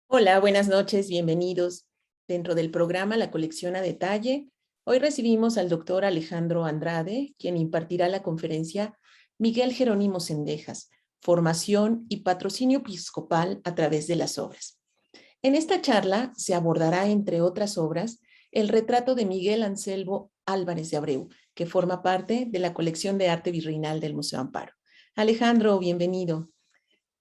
Hola, buenas noches, bienvenidos. Dentro del programa La Colección a Detalle, hoy recibimos al doctor Alejandro Andrade, quien impartirá la conferencia Miguel Jerónimo Zendejas, Formación y Patrocinio Episcopal a través de las obras. En esta charla se abordará, entre otras obras, el retrato de Miguel Anselmo Álvarez de Abreu, que forma parte de la colección de arte virreinal del Museo Amparo. Alejandro, bienvenido.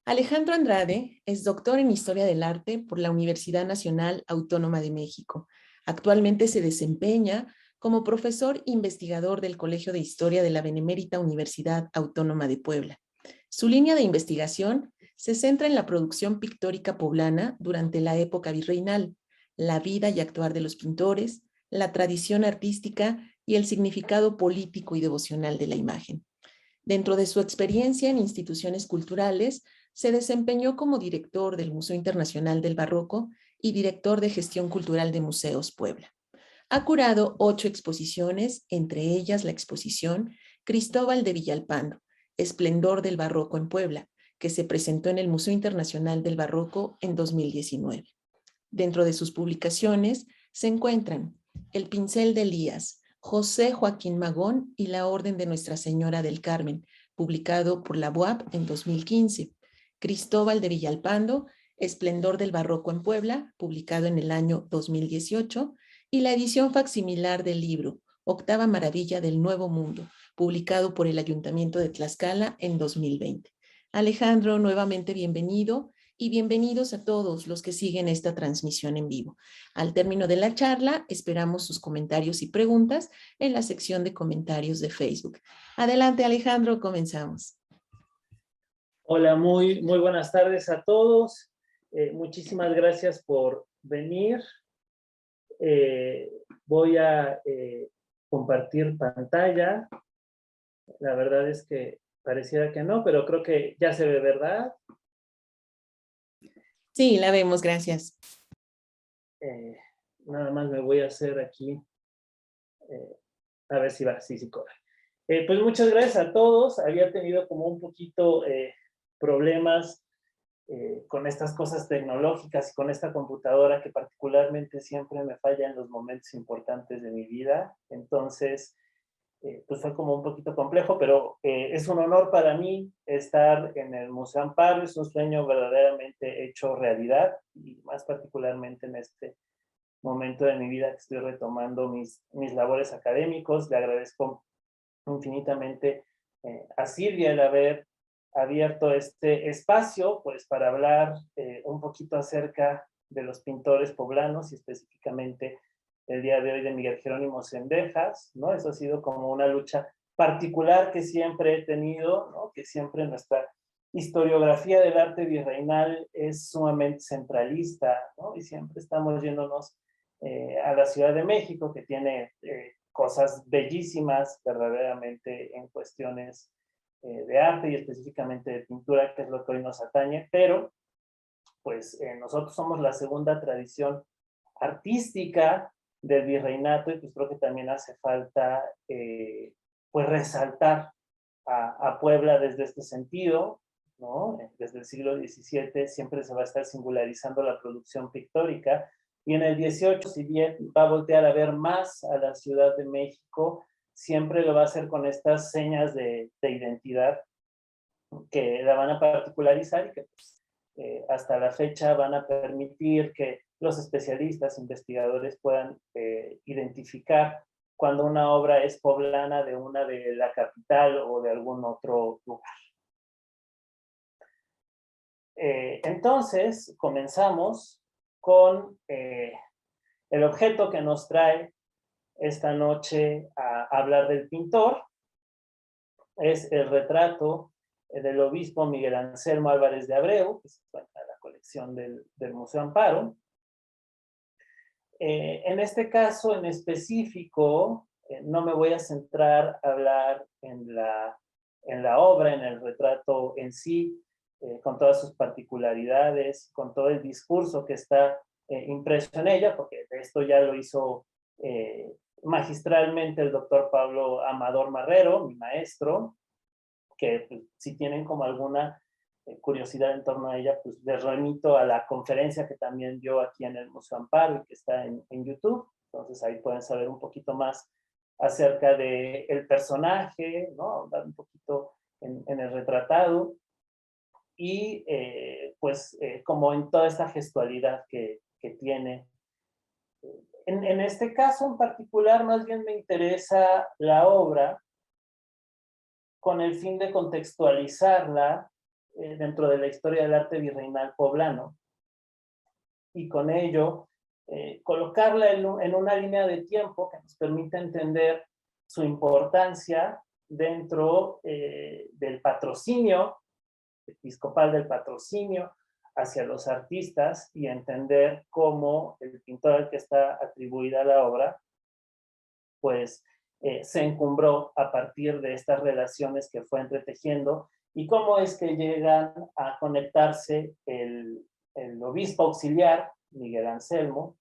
Alejandro Andrade es doctor en Historia del Arte por la Universidad Nacional Autónoma de México. Actualmente se desempeña como profesor investigador del Colegio de Historia de la Benemérita Universidad Autónoma de Puebla. Su línea de investigación se centra en la producción pictórica poblana durante la época virreinal, la vida y actuar de los pintores, la tradición artística y el significado político y devocional de la imagen. Dentro de su experiencia en instituciones culturales, se desempeñó como director del Museo Internacional del Barroco y director de Gestión Cultural de Museos Puebla. Ha curado 8 exposiciones, entre ellas la exposición Cristóbal de Villalpando, Esplendor del Barroco en Puebla, que se presentó en el Museo Internacional del Barroco en 2019. Dentro de sus publicaciones se encuentran El Pincel de Elías, José Joaquín Magón y la Orden de Nuestra Señora del Carmen, publicado por la UAP en 2015. Cristóbal de Villalpando, Esplendor del Barroco en Puebla, publicado en el año 2018, y la edición facsimilar del libro Octava Maravilla del Nuevo Mundo, publicado por el Ayuntamiento de Tlaxcala en 2020. Alejandro, nuevamente bienvenido y bienvenidos a todos los que siguen esta transmisión en vivo. Al término de la charla, esperamos sus comentarios y preguntas en la sección de comentarios de Facebook. Adelante, Alejandro, comenzamos. Hola, muy buenas tardes a todos. Muchísimas gracias por venir. Voy a compartir pantalla. La verdad es que pareciera que no, pero creo que ya se ve, ¿verdad? Sí, la vemos, gracias. Nada más me voy a hacer aquí, a ver si va, sí corre. Pues muchas gracias a todos. Había tenido como un poquito problemas con estas cosas tecnológicas y con esta computadora que particularmente siempre me falla en los momentos importantes de mi vida. Entonces, pues fue como un poquito complejo, pero es un honor para mí estar en el Museo Amparo. Es un sueño verdaderamente hecho realidad, y más particularmente en este momento de mi vida que estoy retomando mis labores académicos. Le agradezco infinitamente a Silvia el haber abierto este espacio, pues para hablar un poquito acerca de los pintores poblanos y específicamente el día de hoy de Miguel Jerónimo Zendejas, ¿no? Eso ha sido como una lucha particular que siempre he tenido, ¿no? Que siempre nuestra historiografía del arte virreinal es sumamente centralista, ¿no? Y siempre estamos yéndonos a la Ciudad de México, que tiene cosas bellísimas verdaderamente en cuestiones de arte y específicamente de pintura, que es lo que hoy nos atañe, pero pues nosotros somos la segunda tradición artística del virreinato, y pues creo que también hace falta pues resaltar a Puebla desde este sentido, ¿no? Desde el siglo XVII siempre se va a estar singularizando la producción pictórica, y en el XVIII, si bien va a voltear a ver más a la Ciudad de México, siempre lo va a hacer con estas señas de identidad que la van a particularizar y que pues, hasta la fecha van a permitir que los especialistas, investigadores puedan identificar cuando una obra es poblana de una de la capital o de algún otro lugar. Entonces, comenzamos con el objeto que nos trae esta noche a hablar del pintor. Es el retrato del obispo Miguel Anselmo Álvarez de Abreu, que se encuentra en la colección del Museo Amparo. En este caso en específico, no me voy a centrar a hablar en la obra, en el retrato en sí, con todas sus particularidades, con todo el discurso que está impreso en ella, porque esto ya lo hizo magistralmente el doctor Pablo Amador Marrero, mi maestro, que pues, si tienen como alguna curiosidad en torno a ella, pues les remito a la conferencia que también dio aquí en el Museo Amparo y que está en YouTube. Entonces ahí pueden saber un poquito más acerca del personaje, ¿no? Hablar un poquito en el retratado y como en toda esta gestualidad que tiene. En este caso en particular, más bien me interesa la obra con el fin de contextualizarla dentro de la historia del arte virreinal poblano y con ello colocarla en una línea de tiempo que nos permita entender su importancia dentro del patrocinio episcopal, del patrocinio hacia los artistas y entender cómo el pintor al que está atribuida la obra pues se encumbró a partir de estas relaciones que fue entretejiendo y cómo es que llegan a conectarse el obispo auxiliar, Miguel Anselmo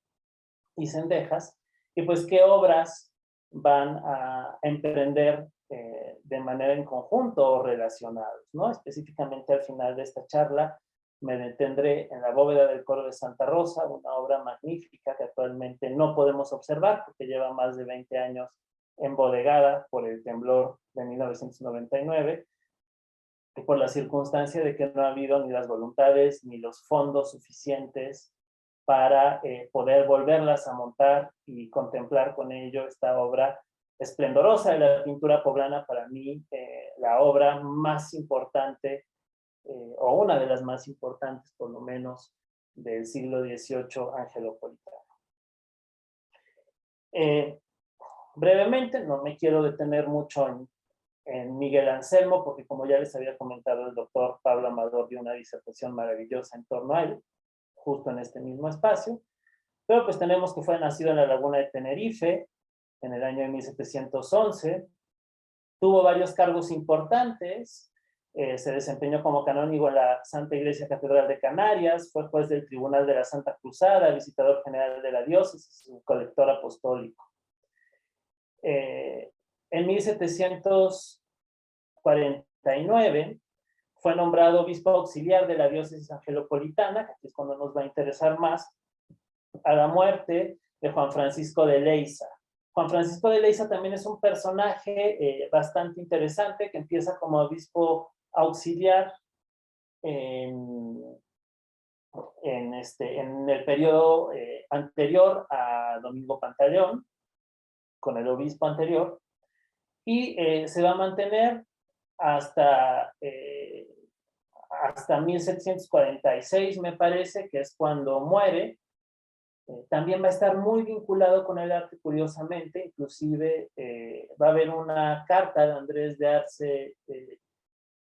y Cendejas, y pues qué obras van a emprender de manera en conjunto o relacionados, ¿no? Específicamente al final de esta charla me detendré en la bóveda del coro de Santa Rosa, una obra magnífica que actualmente no podemos observar porque lleva más de 20 años embodegada por el temblor de 1999 y por la circunstancia de que no ha habido ni las voluntades ni los fondos suficientes para poder volverlas a montar y contemplar con ello esta obra esplendorosa de la pintura poblana, para mí la obra más importante o una de las más importantes por lo menos del siglo XVIII angelopolitano. Brevemente, no me quiero detener mucho en Miguel Anselmo, porque como ya les había comentado, el doctor Pablo Amador dio una disertación maravillosa en torno a él, justo en este mismo espacio, pero pues tenemos que fue nacido en la laguna de Tenerife, en el año de 1711, tuvo varios cargos importantes, se desempeñó como canónigo en la Santa Iglesia Catedral de Canarias, fue juez del Tribunal de la Santa Cruzada, visitador general de la diócesis, colector apostólico. En 1749 fue nombrado obispo auxiliar de la diócesis angelopolitana, que aquí es cuando nos va a interesar más, a la muerte de Juan Francisco de Leiza. Juan Francisco de Leiza también es un personaje bastante interesante que empieza como obispo auxiliar en el periodo anterior a Domingo Pantaleón, con el obispo anterior, y se va a mantener hasta 1746, me parece, que es cuando muere. También va a estar muy vinculado con el arte, curiosamente, inclusive va a haber una carta de Andrés de Arce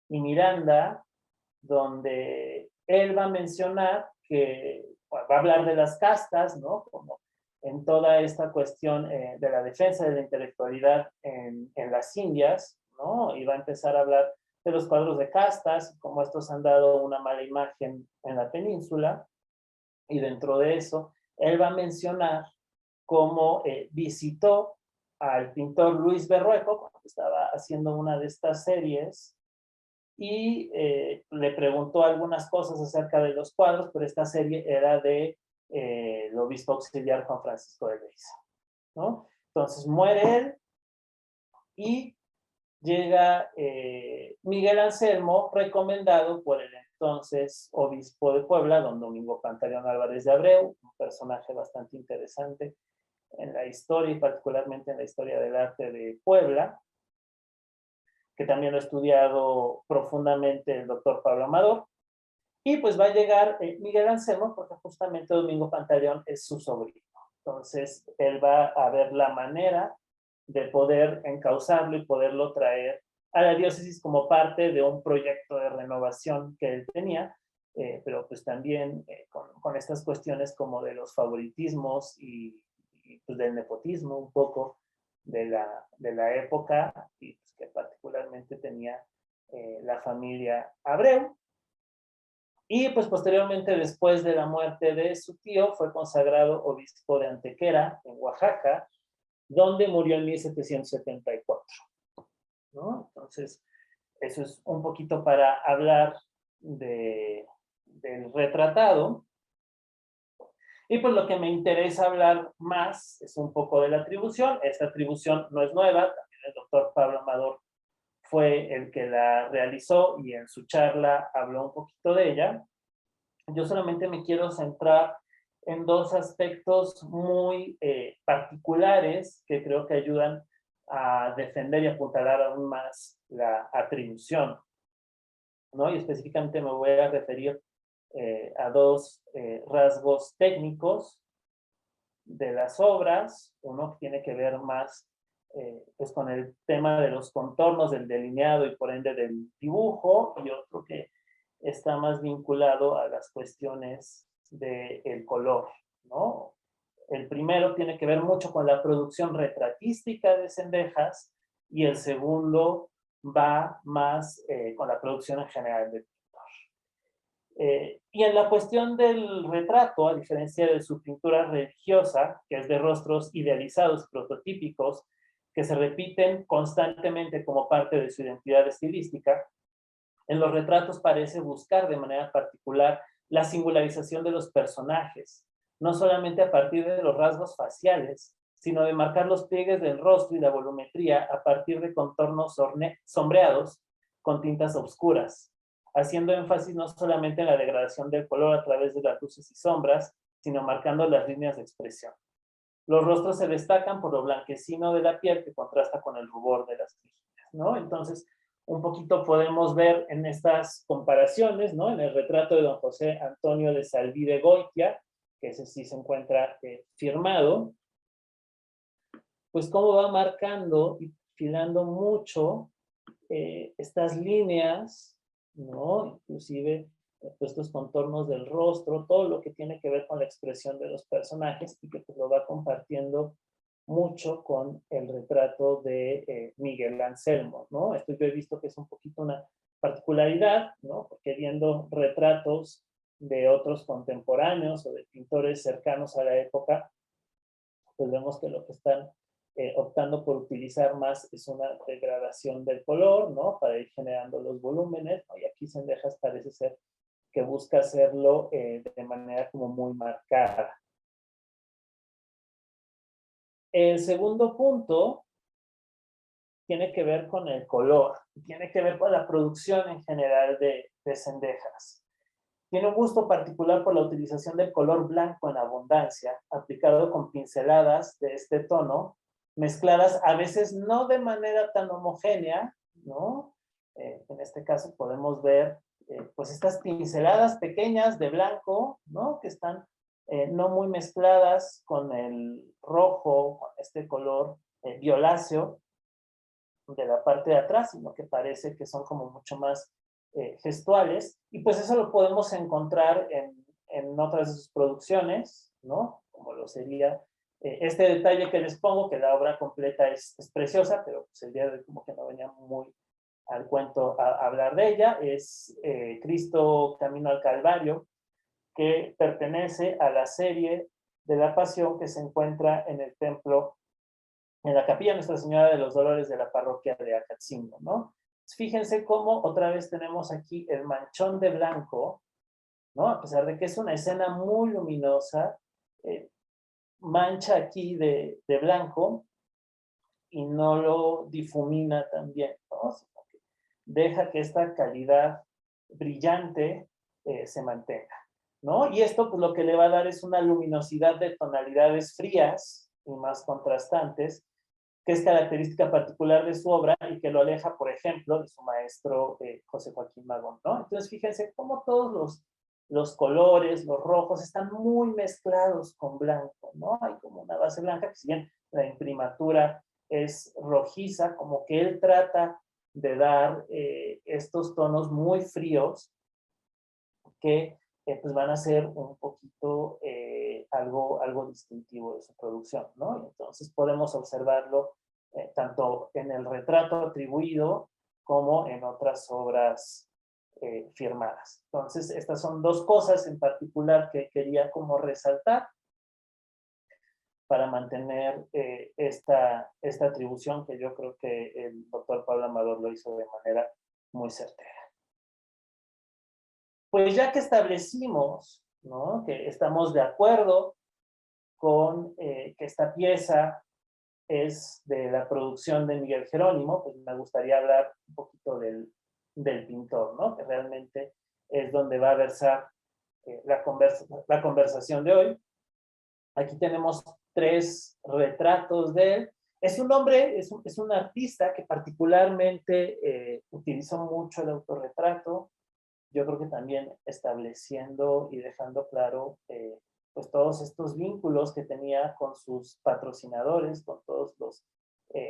y Miranda, donde él va a mencionar que va a hablar de las castas, ¿no? Como en toda esta cuestión de la defensa de la intelectualidad en las Indias, ¿no? Y va a empezar a hablar de los cuadros de castas, cómo estos han dado una mala imagen en la península, y dentro de eso, él va a mencionar cómo visitó al pintor Luis Berrueco, cuando estaba haciendo una de estas series, y le preguntó algunas cosas acerca de los cuadros, pero esta serie era de el obispo auxiliar Juan Francisco de Leiza, ¿no? Entonces muere él y llega Miguel Anselmo, recomendado por el entonces obispo de Puebla, don Domingo Pantaleón Álvarez de Abreu, un personaje bastante interesante en la historia y particularmente en la historia del arte de Puebla, que también lo ha estudiado profundamente el doctor Pablo Amador. Y pues va a llegar Miguel Anselmo porque justamente Domingo Pantaleón es su sobrino. Entonces él va a ver la manera de poder encauzarlo y poderlo traer a la diócesis como parte de un proyecto de renovación que él tenía, pero pues también con estas cuestiones como de los favoritismos y pues del nepotismo un poco de la época y pues, que particularmente tenía la familia Abreu. Y pues posteriormente, después de la muerte de su tío, fue consagrado obispo de Antequera, en Oaxaca, donde murió en 1774, ¿no? Entonces, eso es un poquito para hablar del retratado. Y pues lo que me interesa hablar más es un poco de la atribución. Esta atribución no es nueva, también el doctor Pablo Amador fue el que la realizó y en su charla habló un poquito de ella. Yo solamente me quiero centrar en dos aspectos muy particulares que creo que ayudan a defender y apuntalar aún más la atribución, ¿no? Y específicamente me voy a referir a dos rasgos técnicos de las obras, uno que tiene que ver más pues con el tema de los contornos, del delineado y por ende del dibujo, y otro que está más vinculado a las cuestiones del color, ¿no? El primero tiene que ver mucho con la producción retratística de Zendejas y el segundo va más con la producción en general del pintor. Y en la cuestión del retrato, a diferencia de su pintura religiosa, que es de rostros idealizados, prototípicos, que se repiten constantemente como parte de su identidad estilística, en los retratos parece buscar de manera particular la singularización de los personajes, no solamente a partir de los rasgos faciales, sino de marcar los pliegues del rostro y la volumetría a partir de contornos sombreados con tintas oscuras, haciendo énfasis no solamente en la degradación del color a través de las luces y sombras, sino marcando las líneas de expresión. Los rostros se destacan por lo blanquecino de la piel que contrasta con el rubor de las mejillas, ¿no? Entonces, un poquito podemos ver en estas comparaciones, ¿no? En el retrato de don José Antonio de Salví Goitia, que ese sí se encuentra firmado, pues cómo va marcando y filando mucho estas líneas, ¿no? Inclusive estos contornos del rostro, todo lo que tiene que ver con la expresión de los personajes y que pues, lo va compartiendo mucho con el retrato de Miguel Anselmo, ¿no? Esto yo he visto que es un poquito una particularidad, ¿no? Porque viendo retratos de otros contemporáneos o de pintores cercanos a la época, pues vemos que lo que están optando por utilizar más es una degradación del color, ¿no? Para ir generando los volúmenes, ¿no? Y aquí Zendejas parece ser que busca hacerlo de manera como muy marcada. El segundo punto tiene que ver con el color, tiene que ver con la producción en general de Zendejas. Tiene un gusto particular por la utilización del color blanco en abundancia, aplicado con pinceladas de este tono, mezcladas a veces no de manera tan homogénea, ¿no? En este caso podemos ver pues estas pinceladas pequeñas de blanco, ¿no? Que están no muy mezcladas con el rojo, con este color violáceo de la parte de atrás, sino que parece que son como mucho más gestuales, y pues eso lo podemos encontrar en otras de sus producciones, ¿no? Como lo sería este detalle que les pongo, que la obra completa es preciosa, pero pues el día de hoy como que no venía muy al cuento a hablar de ella, es Cristo Camino al Calvario, que pertenece a la serie de la Pasión que se encuentra en el templo, en la capilla Nuestra Señora de los Dolores de la parroquia de Acatzingo, ¿no? Fíjense cómo otra vez tenemos aquí el manchón de blanco, ¿no? A pesar de que es una escena muy luminosa, mancha aquí de blanco y no lo difumina también, ¿no? Sino que deja que esta calidad brillante se mantenga, ¿no? Y esto pues lo que le va a dar es una luminosidad de tonalidades frías y más contrastantes, que es característica particular de su obra y que lo aleja, por ejemplo, de su maestro José Joaquín Magón, ¿no? Entonces, fíjense cómo todos los colores, los rojos, están muy mezclados con blanco, ¿no? Hay como una base blanca, que si bien la imprimatura es rojiza, como que él trata de dar estos tonos muy fríos que pues van a ser un poquito algo distintivo de su producción, ¿no? Entonces podemos observarlo tanto en el retrato atribuido como en otras obras firmadas. Entonces, estas son dos cosas en particular que quería como resaltar para mantener esta atribución que yo creo que el doctor Pablo Amador lo hizo de manera muy certera. pues ya que establecimos, ¿no?, que estamos de acuerdo con que esta pieza es de la producción de Miguel Jerónimo, pues me gustaría hablar un poquito del pintor, ¿no?, que realmente es donde va a versar la conversación de hoy. Aquí tenemos 3 retratos de él. Es un hombre, es un artista que particularmente utilizó mucho el autorretrato. Yo creo que también estableciendo y dejando claro pues todos estos vínculos que tenía con sus patrocinadores, con todos los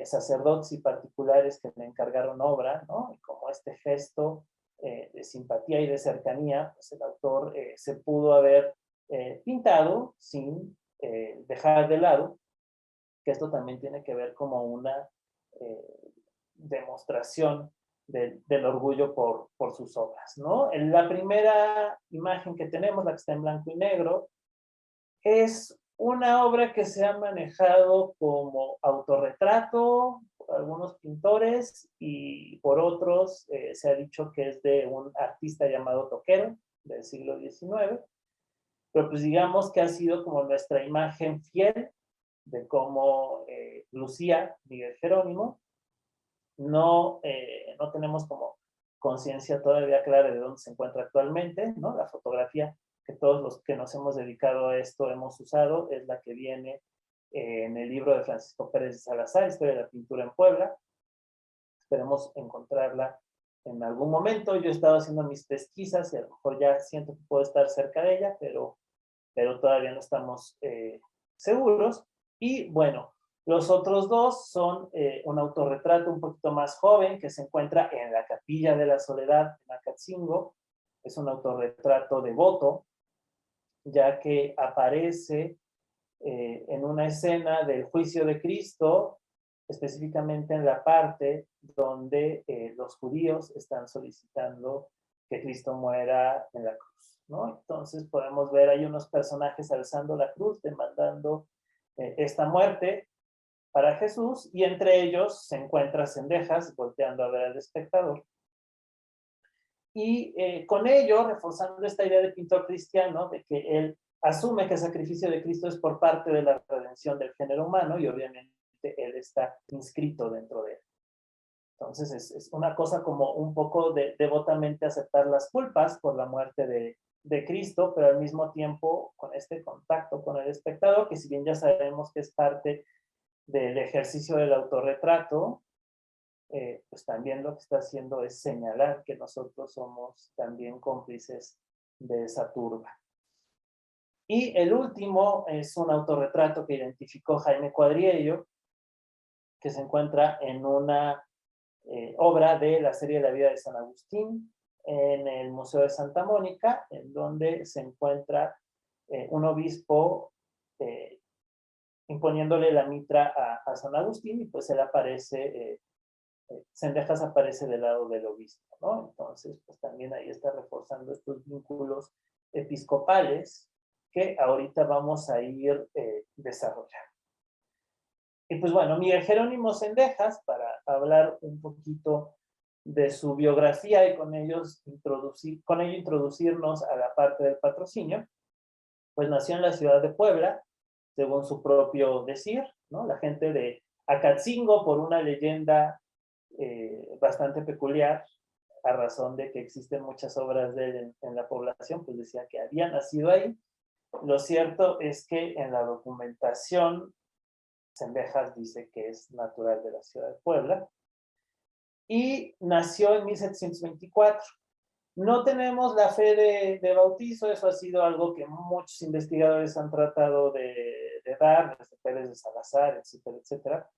sacerdotes y particulares que le encargaron obra, ¿no? Y como este gesto de simpatía y de cercanía, pues el autor se pudo haber pintado sin dejar de lado, que esto también tiene que ver como una demostración del orgullo por sus obras, ¿no? La primera imagen que tenemos, la que está en blanco y negro, es una obra que se ha manejado como autorretrato por algunos pintores y por otros se ha dicho que es de un artista llamado Toquero del siglo XIX, pero pues digamos que ha sido como nuestra imagen fiel de cómo lucía Miguel Jerónimo. No tenemos como conciencia todavía clara de dónde se encuentra actualmente, ¿no? La fotografía que todos los que nos hemos dedicado a esto hemos usado es la que viene en el libro de Francisco Pérez de Salazar, Historia de la Pintura en Puebla. Esperemos encontrarla en algún momento. Yo he estado haciendo mis pesquisas y a lo mejor ya siento que puedo estar cerca de ella, pero todavía no estamos seguros. Y bueno, los otros dos son un autorretrato un poquito más joven que se encuentra en la Capilla de la Soledad en Acatzingo. Es un autorretrato devoto, ya que aparece en una escena del juicio de Cristo, específicamente en la parte donde los judíos están solicitando que Cristo muera en la cruz, ¿no? Entonces podemos ver ahí unos personajes alzando la cruz, demandando esta muerte para Jesús, y entre ellos se encuentra Zendejas volteando a ver al espectador. Y con ello, reforzando esta idea de pintor cristiano, de que él asume que el sacrificio de Cristo es por parte de la redención del género humano, y obviamente él está inscrito dentro de él. Entonces es una cosa como un poco de devotamente aceptar las culpas por la muerte de Cristo, pero al mismo tiempo con este contacto con el espectador, que si bien ya sabemos que es parte del ejercicio del autorretrato, pues también lo que está haciendo es señalar que nosotros somos también cómplices de esa turba. Y el último es un autorretrato que identificó Jaime Cuadriello, que se encuentra en una obra de la serie de la vida de San Agustín en el Museo de Santa Mónica, en donde se encuentra un obispo imponiéndole la mitra a San Agustín, y pues él aparece, Zendejas aparece del lado del obispo, ¿no? Entonces, pues también ahí está reforzando estos vínculos episcopales que ahorita vamos a ir desarrollando. Y pues bueno, Miguel Jerónimo Zendejas, para hablar un poquito de su biografía y con ello introducirnos a la parte del patrocinio, pues nació en la ciudad de Puebla, según su propio decir, ¿no? La gente de Acatzingo, por una leyenda bastante peculiar, a razón de que existen muchas obras de él en la población, pues decía que había nacido ahí. Lo cierto es que en la documentación Zendejas dice que es natural de la ciudad de Puebla y nació en 1724. No tenemos la fe de bautizo, eso ha sido algo que muchos investigadores han tratado de dar, desde Pérez de Salazar, etcétera, etcétera.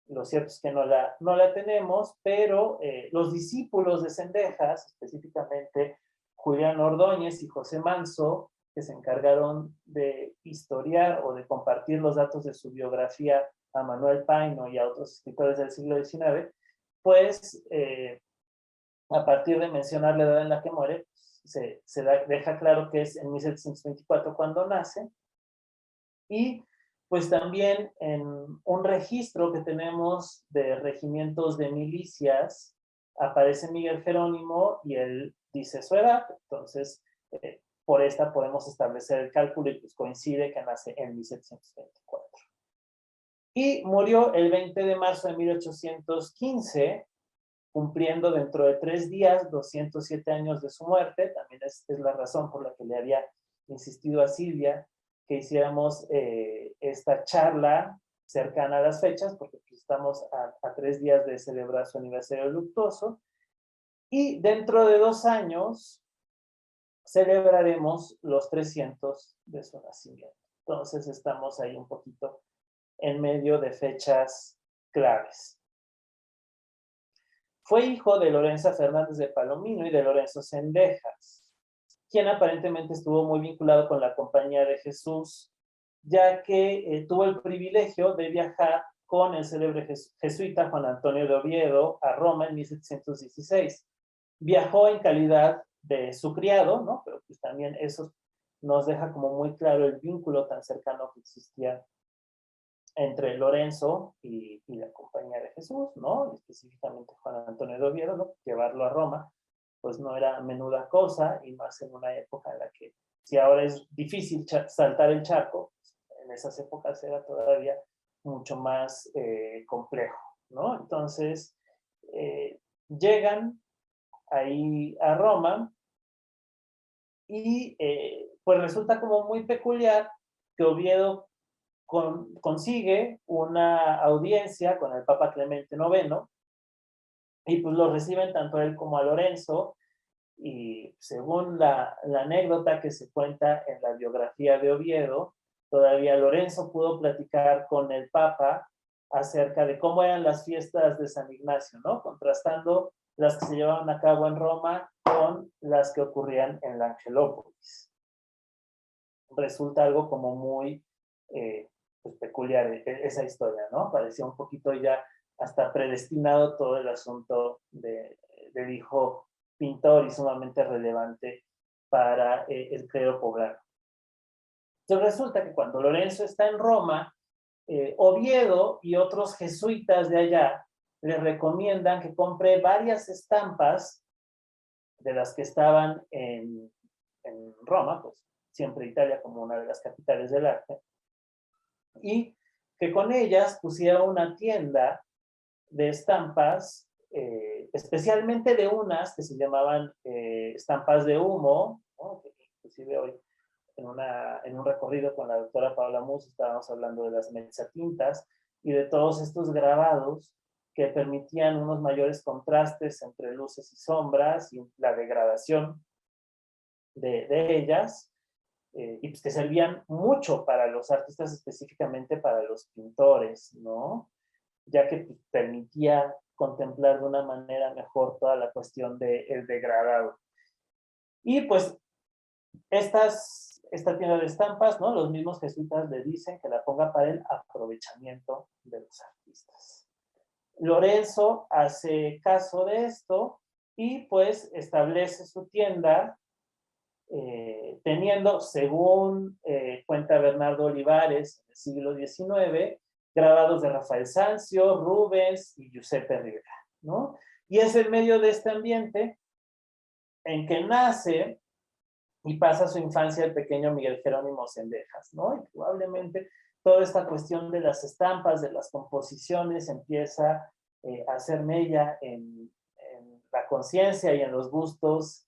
Lo cierto es que no la tenemos, pero los discípulos de Zendejas, específicamente Julián Ordóñez y José Manso, que se encargaron de historiar o de compartir los datos de su biografía a Manuel Paino y a otros escritores del siglo XIX, pues a partir de mencionar la edad en la que muere, deja claro que es en 1724 cuando nace, y pues también en un registro que tenemos de regimientos de milicias, aparece Miguel Jerónimo y él dice su edad. Entonces Por esta podemos establecer el cálculo y pues coincide que nace en 1724. Y murió el 20 de marzo de 1815, cumpliendo dentro de 3 días 207 años de su muerte. También es la razón por la que le había insistido a Silvia que hiciéramos esta charla cercana a las fechas, porque pues, estamos a 3 días de celebrar su aniversario luctuoso. Y dentro de 2 años celebraremos los 300 de su nacimiento. Entonces estamos ahí un poquito en medio de fechas claves. Fue hijo de Lorenza Fernández de Palomino y de Lorenzo Zendejas, quien aparentemente estuvo muy vinculado con la Compañía de Jesús, ya que tuvo el privilegio de viajar con el célebre jesuita Juan Antonio de Oviedo a Roma en 1716. Viajó en calidad de su criado, ¿no? Pero pues también eso nos deja como muy claro el vínculo tan cercano que existía entre Lorenzo y la Compañía de Jesús, ¿no? Específicamente Juan Antonio de Oviedo, ¿no? Llevarlo a Roma, pues no era menuda cosa, y más en una época en la que, si ahora es difícil saltar el charco, en esas épocas era todavía mucho más complejo, ¿no? Entonces, llegan ahí a Roma, y pues resulta como muy peculiar que Oviedo consigue una audiencia con el Papa Clemente IX, y pues lo reciben tanto a él como a Lorenzo, y según la anécdota que se cuenta en la biografía de Oviedo, todavía Lorenzo pudo platicar con el Papa acerca de cómo eran las fiestas de San Ignacio, ¿no? Contrastando las que se llevaban a cabo en Roma con las que ocurrían en la Angelópolis. Resulta algo como muy pues, peculiar esa historia, ¿no? Parecía un poquito ya hasta predestinado todo el asunto del hijo pintor y sumamente relevante para el clero poblano. Entonces resulta que cuando Lorenzo está en Roma, Oviedo y otros jesuitas de allá le recomiendan que compre varias estampas de las que estaban en Roma, pues siempre Italia como una de las capitales del arte, y que con ellas pusiera una tienda de estampas, especialmente de unas que se llamaban estampas de humo, ¿no? Que inclusive hoy en un recorrido con la doctora Paula Mus estábamos hablando de las mezzatintas y de todos estos grabados que permitían unos mayores contrastes entre luces y sombras y la degradación de ellas, y pues que servían mucho para los artistas, específicamente para los pintores, ¿no? Ya que pues, permitía contemplar de una manera mejor toda la cuestión del degradado. Y pues esta tienda de estampas, ¿no? Los mismos jesuitas le dicen que la ponga para el aprovechamiento de los artistas. Lorenzo hace caso de esto y pues establece su tienda teniendo, según cuenta Bernardo Olivares en el siglo XIX, grabados de Rafael Sanzio, Rubens y Giuseppe Rivera, ¿no? Y es en medio de este ambiente en que nace y pasa su infancia el pequeño Miguel Jerónimo Zendejas, ¿no? Y probablemente toda esta cuestión de las estampas, de las composiciones, empieza a hacer mella en la conciencia y en los gustos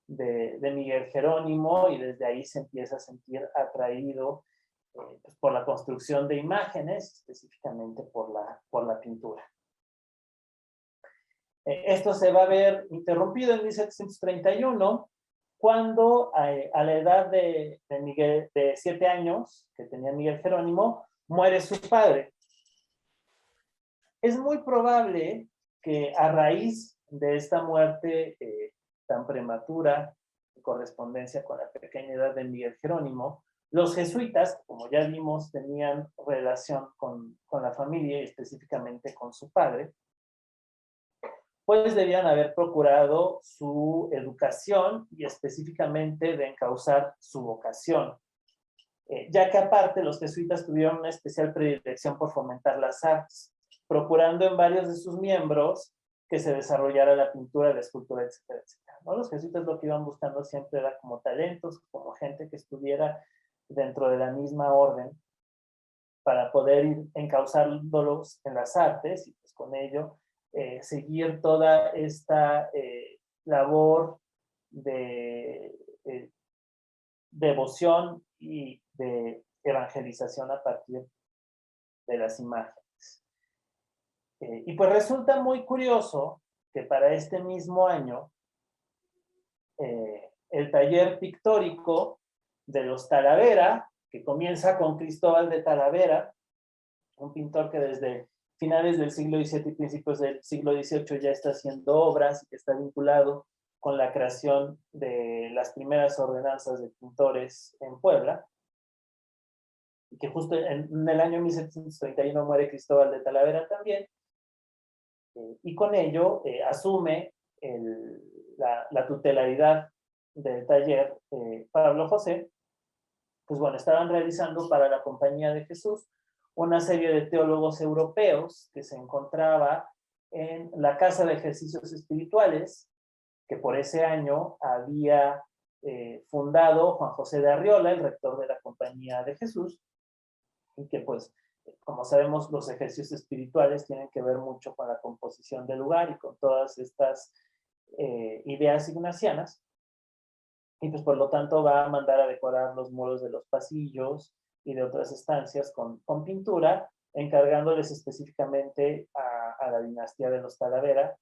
de Miguel Jerónimo, y desde ahí se empieza a sentir atraído pues por la construcción de imágenes, específicamente por la pintura. Esto se va a ver interrumpido en 1731, cuando a la edad de 7 años, que tenía Miguel Jerónimo, muere su padre. Es muy probable que a raíz de esta muerte tan prematura, en correspondencia con la pequeña edad de Miguel Jerónimo, los jesuitas, como ya vimos, tenían relación con la familia y específicamente con su padre, pues debían haber procurado su educación y específicamente de encauzar su vocación, ya que aparte los jesuitas tuvieron una especial predilección por fomentar las artes, procurando en varios de sus miembros que se desarrollara la pintura, la escultura, etcétera, etcétera. ¿no? Los jesuitas lo que iban buscando siempre era como talentos, como gente que estuviera dentro de la misma orden para poder ir encauzándolos en las artes y pues con ello seguir toda esta labor de devoción y de evangelización a partir de las imágenes. Y pues resulta muy curioso que para este mismo año el taller pictórico de los Talavera, que comienza con Cristóbal de Talavera, un pintor que desde finales del siglo XVII y principios del siglo XVIII ya está haciendo obras y que está vinculado con la creación de las primeras ordenanzas de pintores en Puebla, y que justo en el año 1731 muere Cristóbal de Talavera también, y con ello asume la tutelaridad del taller Pablo José. Pues bueno, estaban realizando para la Compañía de Jesús una serie de teólogos europeos que se encontraba en la Casa de Ejercicios Espirituales, que por ese año había fundado Juan José de Arriola, el rector de la Compañía de Jesús, y que pues, como sabemos, los ejercicios espirituales tienen que ver mucho con la composición del lugar y con todas estas ideas ignacianas. Y pues por lo tanto va a mandar a decorar los muros de los pasillos y de otras estancias con pintura, encargándoles específicamente a la dinastía de los Talavera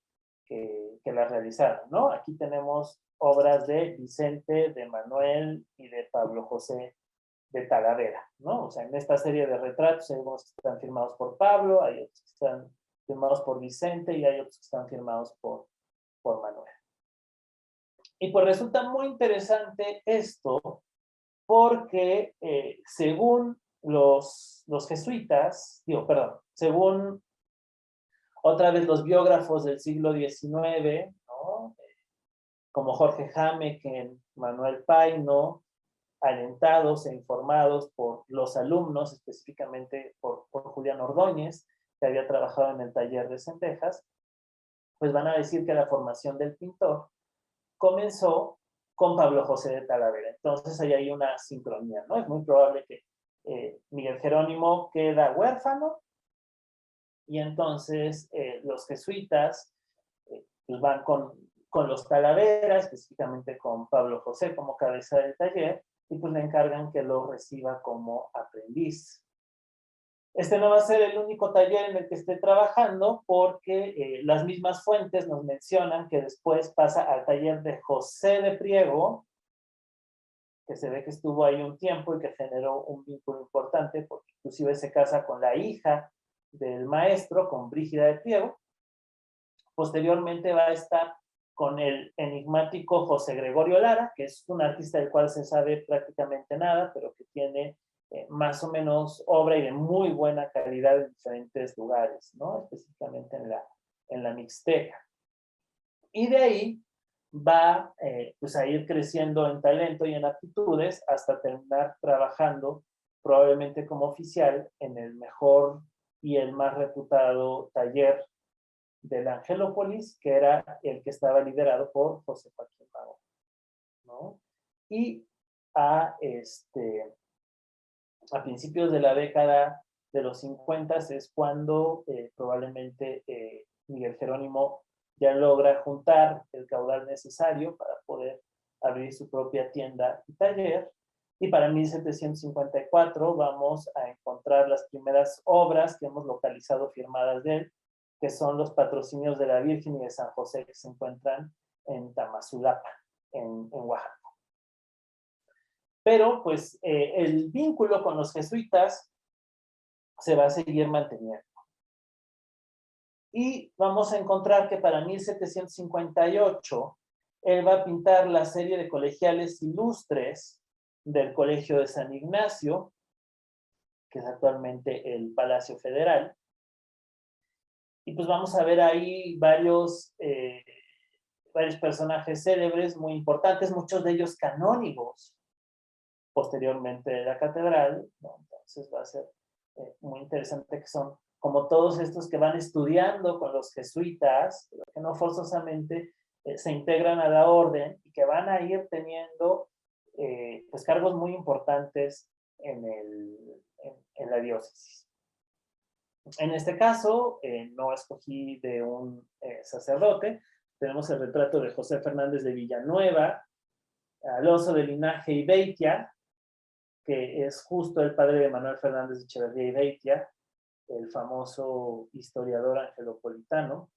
que las realizaron, ¿no? Aquí tenemos obras de Vicente, de Manuel y de Pablo José de Talavera, ¿no? O sea, en esta serie de retratos hay algunos que están firmados por Pablo, hay otros que están firmados por Vicente y hay otros que están firmados por Manuel. Y pues resulta muy interesante esto porque según los jesuitas, según otra vez los biógrafos del siglo XIX, ¿no? Como Jorge Jámeken, Manuel Paino, alentados e informados por los alumnos, específicamente por Julián Ordóñez, que había trabajado en el taller de Cendejas, pues van a decir que la formación del pintor comenzó con Pablo José de Talavera. Entonces ahí hay una sincronía, ¿no? Es muy probable que Miguel Jerónimo queda huérfano y entonces los jesuitas pues van con los Talavera, específicamente con Pablo José como cabeza del taller, y pues le encargan que lo reciba como aprendiz. Este no va a ser el único taller en el que esté trabajando porque las mismas fuentes nos mencionan que después pasa al taller de José de Priego, que se ve que estuvo ahí un tiempo y que generó un vínculo importante porque inclusive se casa con la hija del maestro, con Brígida de Priego. Posteriormente va a estar con el enigmático José Gregorio Lara, que es un artista del cual se sabe prácticamente nada, pero que tiene más o menos obra y de muy buena calidad en diferentes lugares, ¿no? Específicamente en la Mixteca. Y de ahí va pues a ir creciendo en talento y en aptitudes hasta terminar trabajando probablemente como oficial en el mejor y el más reputado taller del Angelópolis, que era el que estaba liderado por José Joaquín Mago, ¿no? Y a principios de la década de los 50 es cuando probablemente Miguel Jerónimo ya logra juntar el caudal necesario para poder abrir su propia tienda y taller. Y para 1754 vamos a encontrar las primeras obras que hemos localizado firmadas de él, que son los patrocinios de la Virgen y de San José que se encuentran en Tamazulapa, en Oaxaca. Pero pues el vínculo con los jesuitas se va a seguir manteniendo. Y vamos a encontrar que para 1758 él va a pintar la serie de colegiales ilustres del Colegio de San Ignacio, que es actualmente el Palacio Federal. Y pues vamos a ver ahí varios personajes célebres muy importantes, muchos de ellos canónigos, posteriormente de la catedral, ¿no? Entonces va a ser muy interesante, que son como todos estos que van estudiando con los jesuitas, pero que no forzosamente se integran a la orden y que van a ir teniendo pues cargos muy importantes en la diócesis. En este caso, no escogí de un sacerdote. Tenemos el retrato de José Fernández de Villanueva, Alonso de Linaje y Beitia, que es justo el padre de Manuel Fernández de Echeverría y Beitia, el famoso historiador angelopolitano,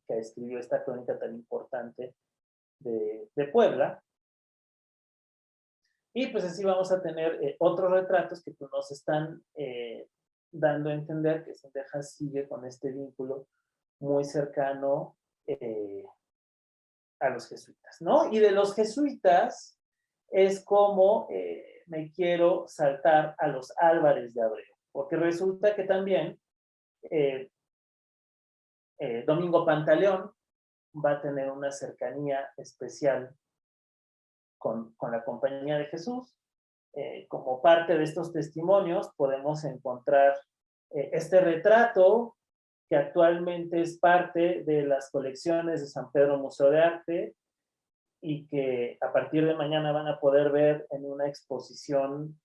que escribió esta crónica tan importante de Puebla. Y pues así vamos a tener otros retratos que pues, nos están dando a entender que Zendejas sigue con este vínculo muy cercano a los jesuitas, ¿no? Y de los jesuitas es como me quiero saltar a los Álvarez de Abreu, porque resulta que también Domingo Pantaleón va a tener una cercanía especial con la Compañía de Jesús. Como parte de estos testimonios podemos encontrar este retrato que actualmente es parte de las colecciones de San Pedro Museo de Arte y que a partir de mañana van a poder ver en una exposición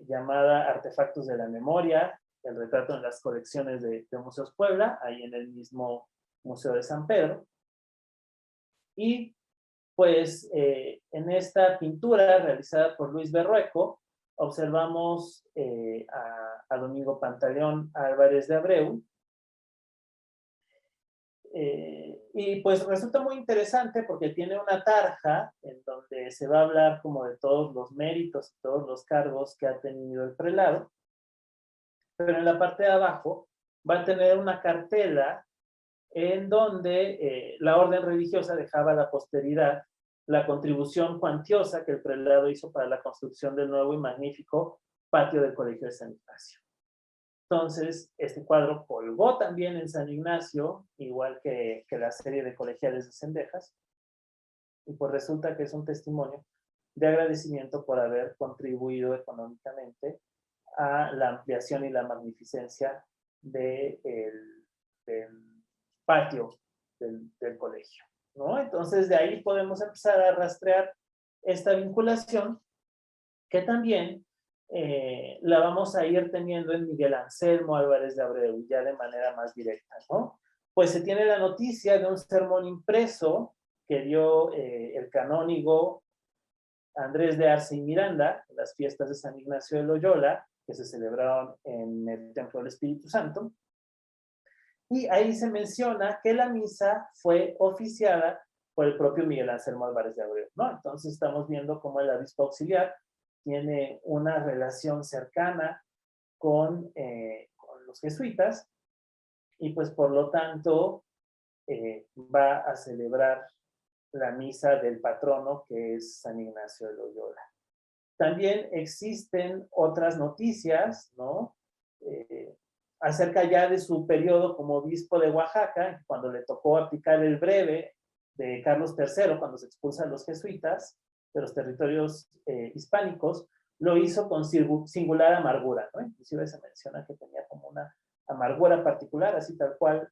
llamada Artefactos de la Memoria, el retrato en las colecciones de Museos Puebla, ahí en el mismo Museo de San Pedro. Y pues en esta pintura realizada por Luis Berrueco, observamos a Domingo Pantaleón Álvarez de Abreu. Y pues resulta muy interesante porque tiene una tarja en donde se va a hablar como de todos los méritos y todos los cargos que ha tenido el prelado. Pero en la parte de abajo va a tener una cartela en donde la orden religiosa dejaba a la posteridad la contribución cuantiosa que el prelado hizo para la construcción del nuevo y magnífico patio del Colegio de San Ignacio. Entonces, este cuadro colgó también en San Ignacio, igual que la serie de colegiales de Zendejas, y pues resulta que es un testimonio de agradecimiento por haber contribuido económicamente a la ampliación y la magnificencia del patio del colegio, ¿no? Entonces, de ahí podemos empezar a rastrear esta vinculación que también la vamos a ir teniendo en Miguel Anselmo Álvarez de Abreu, ya de manera más directa, ¿no? Pues se tiene la noticia de un sermón impreso que dio el canónigo Andrés de Arce y Miranda en las fiestas de San Ignacio de Loyola, que se celebraron en el Templo del Espíritu Santo. Y ahí se menciona que la misa fue oficiada por el propio Miguel Anselmo Álvarez de Abreu, ¿no? Entonces estamos viendo cómo el obispo auxiliar tiene una relación cercana con los jesuitas y pues por lo tanto va a celebrar la misa del patrono que es San Ignacio de Loyola. También existen otras noticias, ¿no? Acerca ya de su periodo como obispo de Oaxaca, cuando le tocó aplicar el breve de Carlos III, cuando se expulsan los jesuitas de los territorios hispánicos, lo hizo con singular amargura, ¿no? Inclusive se menciona que tenía como una amargura particular, así tal cual,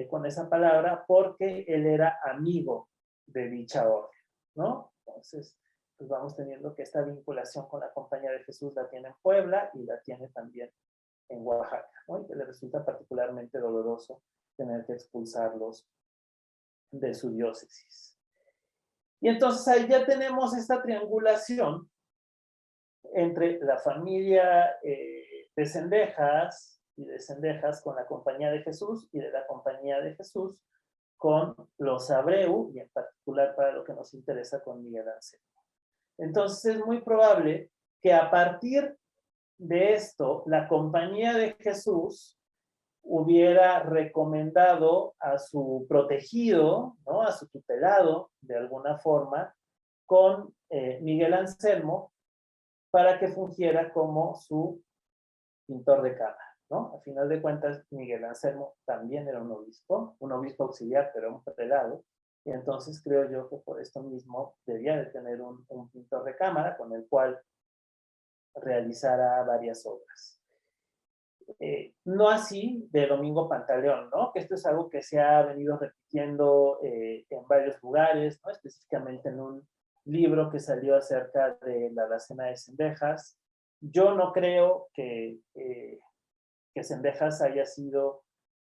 con esa palabra, porque él era amigo de dicha orden, ¿no? Entonces, pues vamos teniendo que esta vinculación con la Compañía de Jesús la tiene en Puebla y la tiene también en Oaxaca, ¿no? Y que le resulta particularmente doloroso tener que expulsarlos de su diócesis. Y entonces ahí ya tenemos esta triangulación entre la familia de Zendejas y de Zendejas con la Compañía de Jesús y de la Compañía de Jesús con los Abreu y en particular para lo que nos interesa con Miguel Anselmo. Entonces es muy probable que a partir de esto la Compañía de Jesús hubiera recomendado a su protegido, ¿no? A su tutelado, de alguna forma, con Miguel Anselmo, para que fungiera como su pintor de cámara, ¿no? A final de cuentas, Miguel Anselmo también era un obispo auxiliar, pero un prelado, y entonces creo yo que por esto mismo debía de tener un pintor de cámara con el cual realizara varias obras. No así de Domingo Pantaleón, ¿no? Que esto es algo que se ha venido repitiendo en varios lugares, ¿no? Específicamente en un libro que salió acerca de la alacena de Cendejas. Yo no creo que Cendejas haya sido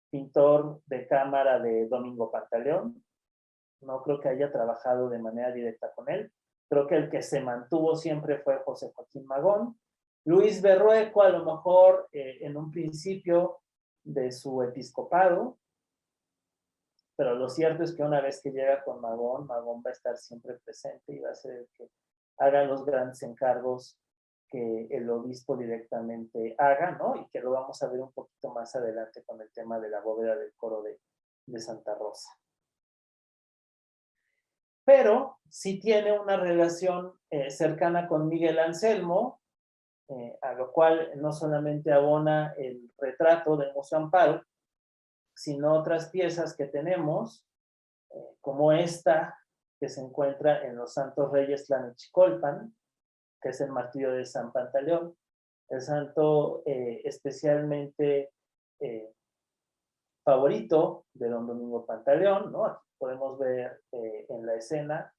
pintor de cámara de Domingo Pantaleón. No creo que haya trabajado de manera directa con él. Creo que el que se mantuvo siempre fue José Joaquín Magón. Luis Berrueco, a lo mejor en un principio de su episcopado, pero lo cierto es que una vez que llega con Magón, Magón va a estar siempre presente y va a ser el que haga los grandes encargos que el obispo directamente haga, ¿no? Y que lo vamos a ver un poquito más adelante con el tema de la bóveda del coro de Santa Rosa. Pero sí tiene una relación cercana con Miguel Anselmo, a lo cual no solamente abona el retrato de Museo Amparo, sino otras piezas que tenemos, como esta que se encuentra en los Santos Reyes Tlanechcolpan, que es el martirio de San Pantaleón, el santo especialmente favorito de don Domingo Pantaleón, ¿no? Aquí podemos ver en la escena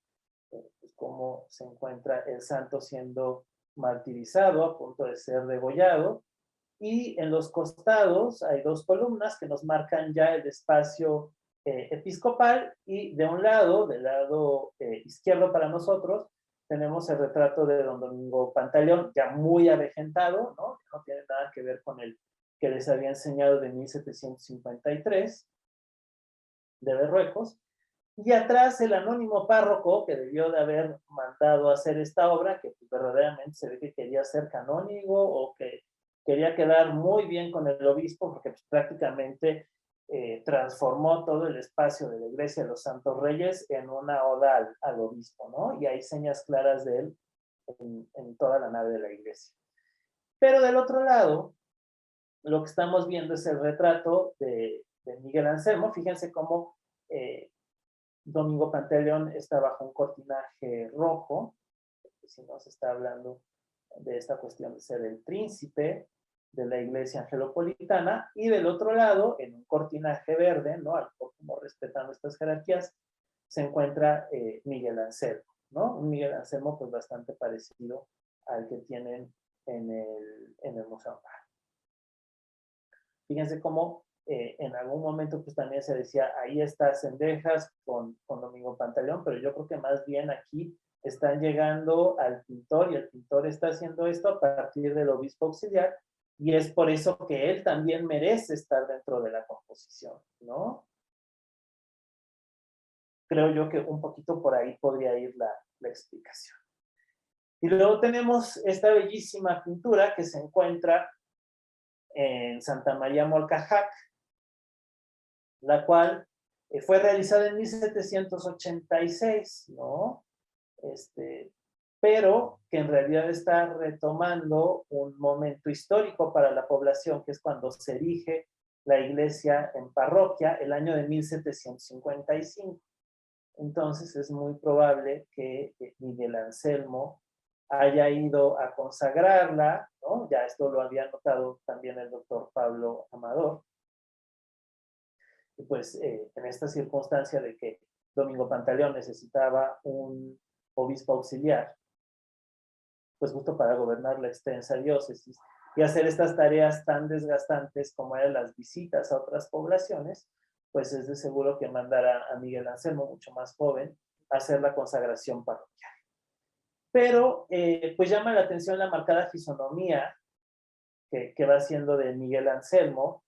pues, cómo se encuentra el santo siendo martirizado, a punto de ser degollado, y en los costados hay dos columnas que nos marcan ya el espacio episcopal, y de un lado, del lado izquierdo para nosotros, tenemos el retrato de don Domingo Pantaleón, ya muy avejentado, ¿no? No tiene nada que ver con el que les había enseñado de 1753, de Berruecos, y atrás el anónimo párroco que debió de haber mandado a hacer esta obra, que pues, verdaderamente se ve que quería ser canónigo o que quería quedar muy bien con el obispo, porque pues, prácticamente transformó todo el espacio de la iglesia de los Santos Reyes en una oda al obispo, ¿no? Y hay señas claras de él en toda la nave de la iglesia. Pero del otro lado, lo que estamos viendo es el retrato de Miguel Anselmo. Fíjense cómo Domingo Pantaleón está bajo un cortinaje rojo, si no se está hablando de esta cuestión de ser el príncipe de la iglesia angelopolitana, y del otro lado, en un cortinaje verde, ¿no? Como respetando estas jerarquías, se encuentra Miguel Anselmo, ¿no? Un Miguel Anselmo pues bastante parecido al que tienen en el Museo Amparo. Fíjense cómo en algún momento pues también se decía, ahí está Cendejas con Domingo Pantaleón, pero yo creo que más bien aquí están llegando al pintor y el pintor está haciendo esto a partir del obispo auxiliar, y es por eso que él también merece estar dentro de la composición, ¿no? Creo yo que un poquito por ahí podría ir la explicación. Y luego tenemos esta bellísima pintura que se encuentra en Santa María Molcajac, la cual fue realizada en 1786, ¿no? Pero que en realidad está retomando un momento histórico para la población, que es cuando se erige la iglesia en parroquia, el año de 1755. Entonces es muy probable que Miguel Anselmo haya ido a consagrarla, ¿no? Ya esto lo había notado también el doctor Pablo Amador. Y pues en esta circunstancia de que Domingo Pantaleón necesitaba un obispo auxiliar, pues justo para gobernar la extensa diócesis y hacer estas tareas tan desgastantes como eran las visitas a otras poblaciones, pues es de seguro que mandara a Miguel Anselmo, mucho más joven, a hacer la consagración parroquial. Pero pues llama la atención la marcada fisonomía que va haciendo de Miguel Anselmo,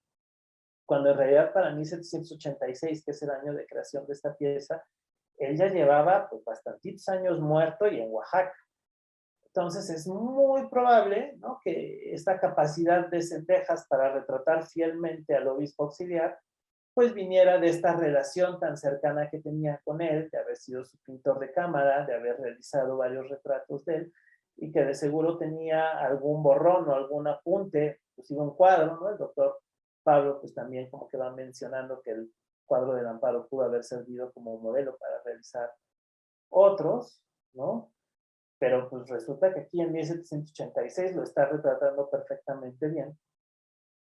cuando en realidad para 1786, que es el año de creación de esta pieza, él ya llevaba pues, bastantitos años muerto y en Oaxaca. Entonces es muy probable, ¿no?, que esta capacidad de Cendejas para retratar fielmente al obispo auxiliar, pues viniera de esta relación tan cercana que tenía con él, de haber sido su pintor de cámara, de haber realizado varios retratos de él, y que de seguro tenía algún borrón o algún apunte, inclusive un cuadro, ¿no? El doctor Pablo pues también como que va mencionando que el cuadro del Amparo pudo haber servido como modelo para realizar otros, ¿no? Pero pues resulta que aquí en 1786 lo está retratando perfectamente bien.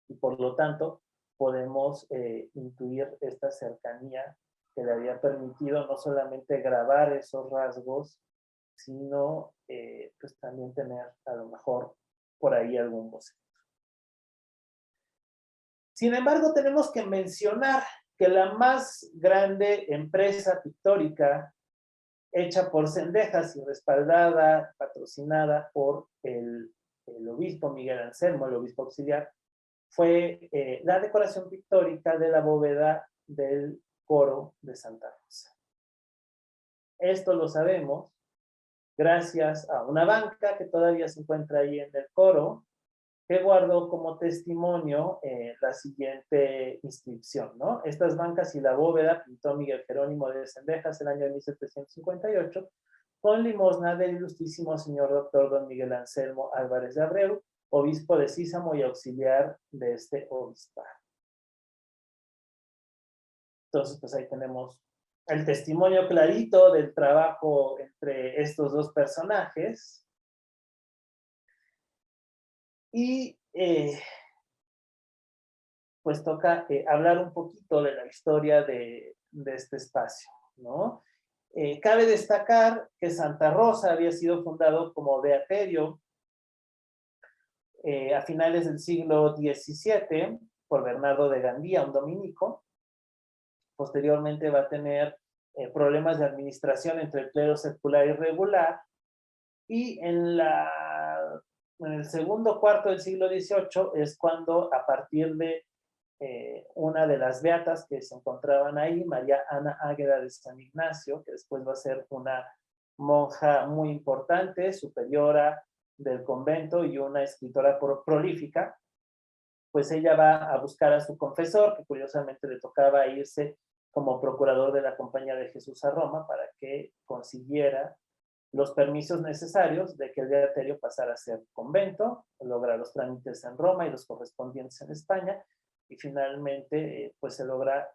y por lo tanto podemos intuir esta cercanía que le había permitido no solamente grabar esos rasgos, sino pues también tener a lo mejor por ahí algún boceto. Sin embargo, tenemos que mencionar que la más grande empresa pictórica hecha por Cendejas y respaldada, patrocinada por el obispo Miguel Anselmo, el obispo auxiliar, fue la decoración pictórica de la bóveda del coro de Santa Rosa. Esto lo sabemos gracias a una banca que todavía se encuentra ahí en el coro, que guardó como testimonio la siguiente inscripción, ¿no? Estas bancas y la bóveda pintó Miguel Jerónimo de Cendejas en el año de 1758, con limosna del ilustrísimo señor doctor don Miguel Anselmo Álvarez de Abreu, obispo de Sísamo y auxiliar de este obispado. Entonces, pues ahí tenemos el testimonio clarito del trabajo entre estos dos personajes. Y pues toca hablar un poquito de la historia de este espacio, ¿no? Cabe destacar que Santa Rosa había sido fundado como beaterio a finales del siglo XVII por Bernardo de Gandía, un dominico. Posteriormente va a tener problemas de administración entre el clero secular y regular, y en el segundo cuarto del siglo XVIII es cuando, a partir de una de las beatas que se encontraban ahí, María Ana Águeda de San Ignacio, que después va a ser una monja muy importante, superiora del convento y una escritora prolífica, pues ella va a buscar a su confesor, que curiosamente le tocaba irse como procurador de la Compañía de Jesús a Roma para que consiguiera los permisos necesarios de que el beaterio pasara a ser convento, logra los trámites en Roma y los correspondientes en España, y finalmente pues se logra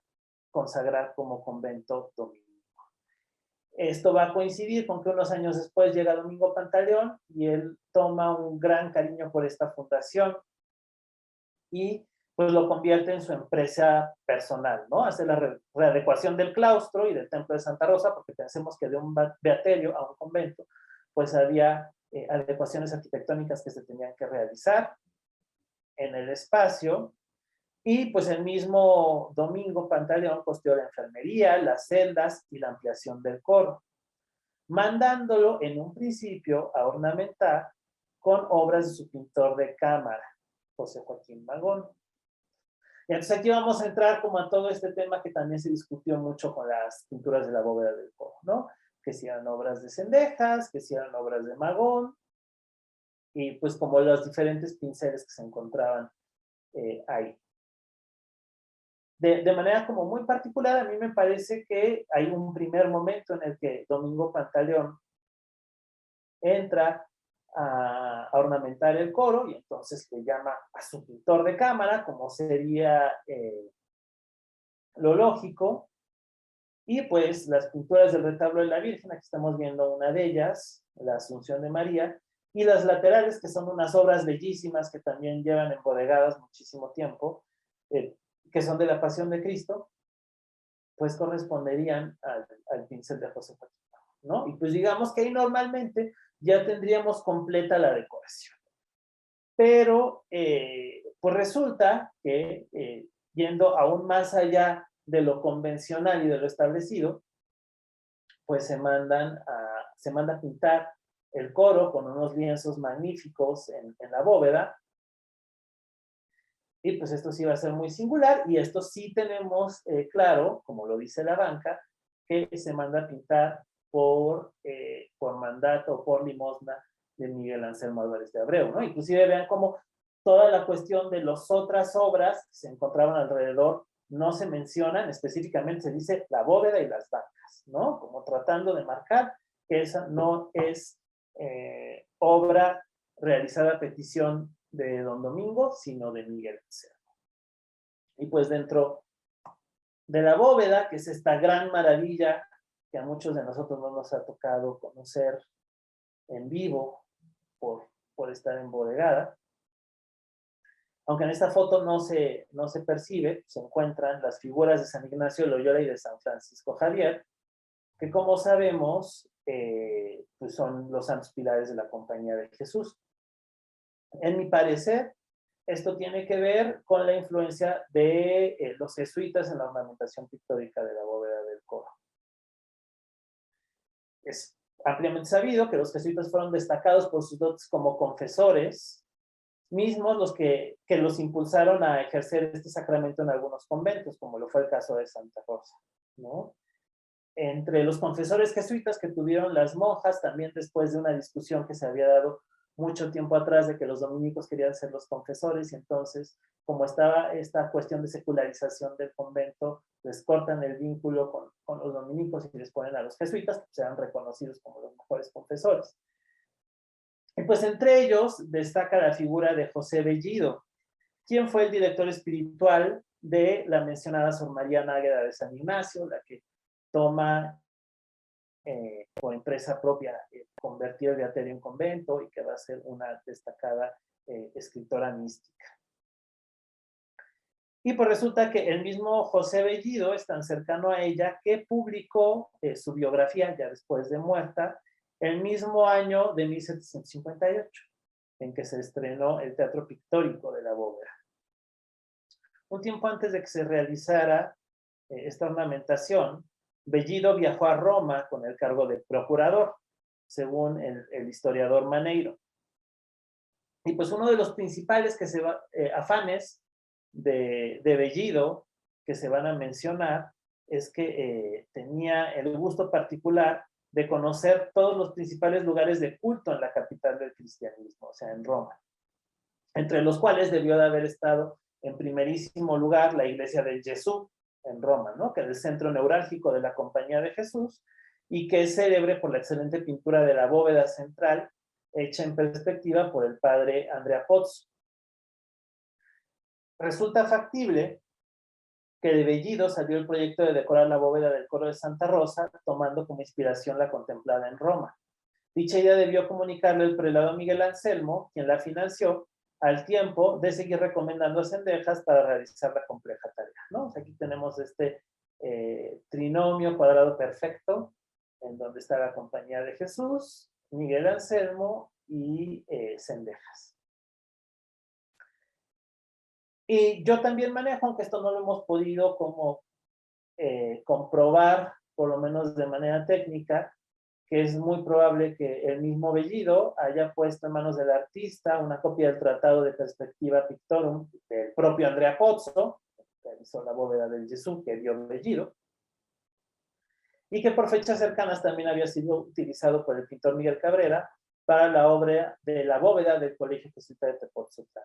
consagrar como convento dominico. Esto va a coincidir con que unos años después llega Domingo Pantaleón y él toma un gran cariño por esta fundación y pues lo convierte en su empresa personal, ¿no? Hace la readecuación del claustro y del templo de Santa Rosa, porque pensemos que de un beaterio a un convento, pues había adecuaciones arquitectónicas que se tenían que realizar en el espacio, y pues el mismo Domingo Pantaleón costeó la enfermería, las celdas y la ampliación del coro, mandándolo en un principio a ornamentar con obras de su pintor de cámara, José Joaquín Magón. Y entonces aquí vamos a entrar como a todo este tema que también se discutió mucho con las pinturas de la bóveda del coro, ¿no? Que si eran obras de Cendejas, que si eran obras de Magón, y pues como los diferentes pinceles que se encontraban ahí. De manera como muy particular, a mí me parece que hay un primer momento en el que Domingo Pantaleón entra a ornamentar el coro y entonces le llama a su pintor de cámara, como sería lo lógico, y pues las pinturas del retablo de la Virgen, aquí estamos viendo una de ellas, la Asunción de María, y las laterales, que son unas obras bellísimas que también llevan embodegadas muchísimo tiempo, que son de la Pasión de Cristo, pues corresponderían al pincel de José Joaquín, ¿no? Y pues digamos que ahí normalmente ya tendríamos completa la decoración. Pero pues resulta que yendo aún más allá de lo convencional y de lo establecido, pues se manda a pintar el coro con unos lienzos magníficos en la bóveda. Y pues esto sí va a ser muy singular, y esto sí tenemos claro, como lo dice la banca, que se manda a pintar por mandato o por limosna de Miguel Anselmo Álvarez de Abreu, ¿no? Inclusive vean cómo toda la cuestión de las otras obras que se encontraban alrededor no se mencionan, específicamente se dice la bóveda y las bancas, ¿no? Como tratando de marcar que esa no es obra realizada a petición de don Domingo, sino de Miguel Anselmo. Y pues dentro de la bóveda, que es esta gran maravilla que a muchos de nosotros no nos ha tocado conocer en vivo por estar embodegada, Aunque en esta foto no se percibe, se encuentran las figuras de San Ignacio de Loyola y de San Francisco Javier, que como sabemos, pues son los santos pilares de la Compañía de Jesús. En mi parecer, esto tiene que ver con la influencia de los jesuitas en la ornamentación pictórica de la bóveda del coro. Es ampliamente sabido que los jesuitas fueron destacados por sus dotes como confesores, mismos los que los impulsaron a ejercer este sacramento en algunos conventos, como lo fue el caso de Santa Rosa, ¿no? Entre los confesores jesuitas que tuvieron las monjas, también después de una discusión que se había dado mucho tiempo atrás de que los dominicos querían ser los confesores, y entonces, como estaba esta cuestión de secularización del convento, les cortan el vínculo con los dominicos y les ponen a los jesuitas, que sean reconocidos como los mejores confesores. Y pues entre ellos destaca la figura de José Bellido, quien fue el director espiritual de la mencionada Sor María Nágueda de San Ignacio, la que toma por empresa propia convertir el beaterio en convento y que va a ser una destacada escritora mística. Y pues resulta que el mismo José Bellido es tan cercano a ella que publicó su biografía ya después de muerta el mismo año de 1758, en que se estrenó el Teatro Pictórico de la Bóveda. Un tiempo antes de que se realizara esta ornamentación, Bellido viajó a Roma con el cargo de procurador, según el historiador Maneiro. Y pues uno de los principales afanes de Bellido que se van a mencionar es que tenía el gusto particular de conocer todos los principales lugares de culto en la capital del cristianismo, o sea, en Roma, entre los cuales debió de haber estado en primerísimo lugar la iglesia del Gesù en Roma, ¿no? Que es el centro neurálgico de la Compañía de Jesús y que es célebre por la excelente pintura de la bóveda central hecha en perspectiva por el padre Andrea Pozzo. Resulta factible que de Bellido salió el proyecto de decorar la bóveda del coro de Santa Rosa, tomando como inspiración la contemplada en Roma. Dicha idea debió comunicarle el prelado Miguel Anselmo, quien la financió, al tiempo de seguir recomendando a Cendejas para realizar la compleja tarea, ¿no? O sea, aquí tenemos este trinomio cuadrado perfecto, en donde está la Compañía de Jesús, Miguel Anselmo y Cendejas. Y yo también manejo, aunque esto no lo hemos podido como comprobar, por lo menos de manera técnica, que es muy probable que el mismo Bellido haya puesto en manos del artista una copia del Tratado de Perspectiva Pictorum del propio Andrea Pozzo, que realizó la bóveda del Gesù que dio Bellido, y que por fechas cercanas también había sido utilizado por el pintor Miguel Cabrera para la obra de la bóveda del Colegio Jesuita de Tepoztlán.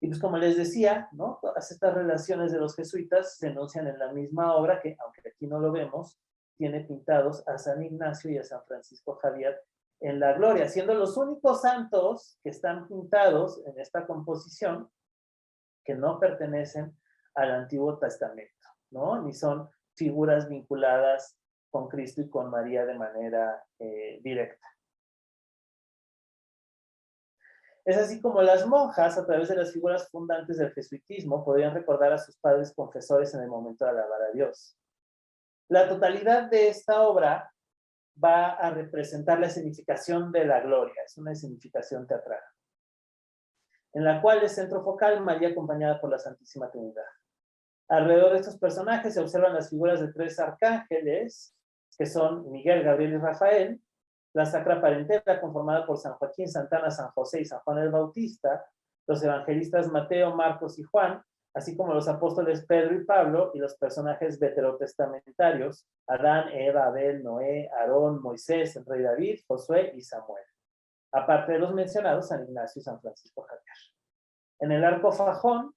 Y pues como les decía, ¿no? Todas estas relaciones de los jesuitas se enuncian en la misma obra que, aunque aquí no lo vemos, tiene pintados a San Ignacio y a San Francisco Javier en la gloria, siendo los únicos santos que están pintados en esta composición que no pertenecen al Antiguo Testamento, ¿no? Ni son figuras vinculadas con Cristo y con María de manera directa. Es así como las monjas, a través de las figuras fundantes del jesuitismo, podrían recordar a sus padres confesores en el momento de alabar a Dios. La totalidad de esta obra va a representar la escenificación de la gloria, es una escenificación teatral, en la cual el centro focal María acompañada por la Santísima Trinidad. Alrededor de estos personajes se observan las figuras de tres arcángeles, que son Miguel, Gabriel y Rafael, la Sacra Parentela conformada por San Joaquín, Santana, San José y San Juan el Bautista, los evangelistas Mateo, Marcos y Juan, así como los apóstoles Pedro y Pablo y los personajes veterotestamentarios, Adán, Eva, Abel, Noé, Aarón, Moisés, el rey David, Josué y Samuel. Aparte de los mencionados, San Ignacio y San Francisco Javier. En el arco fajón,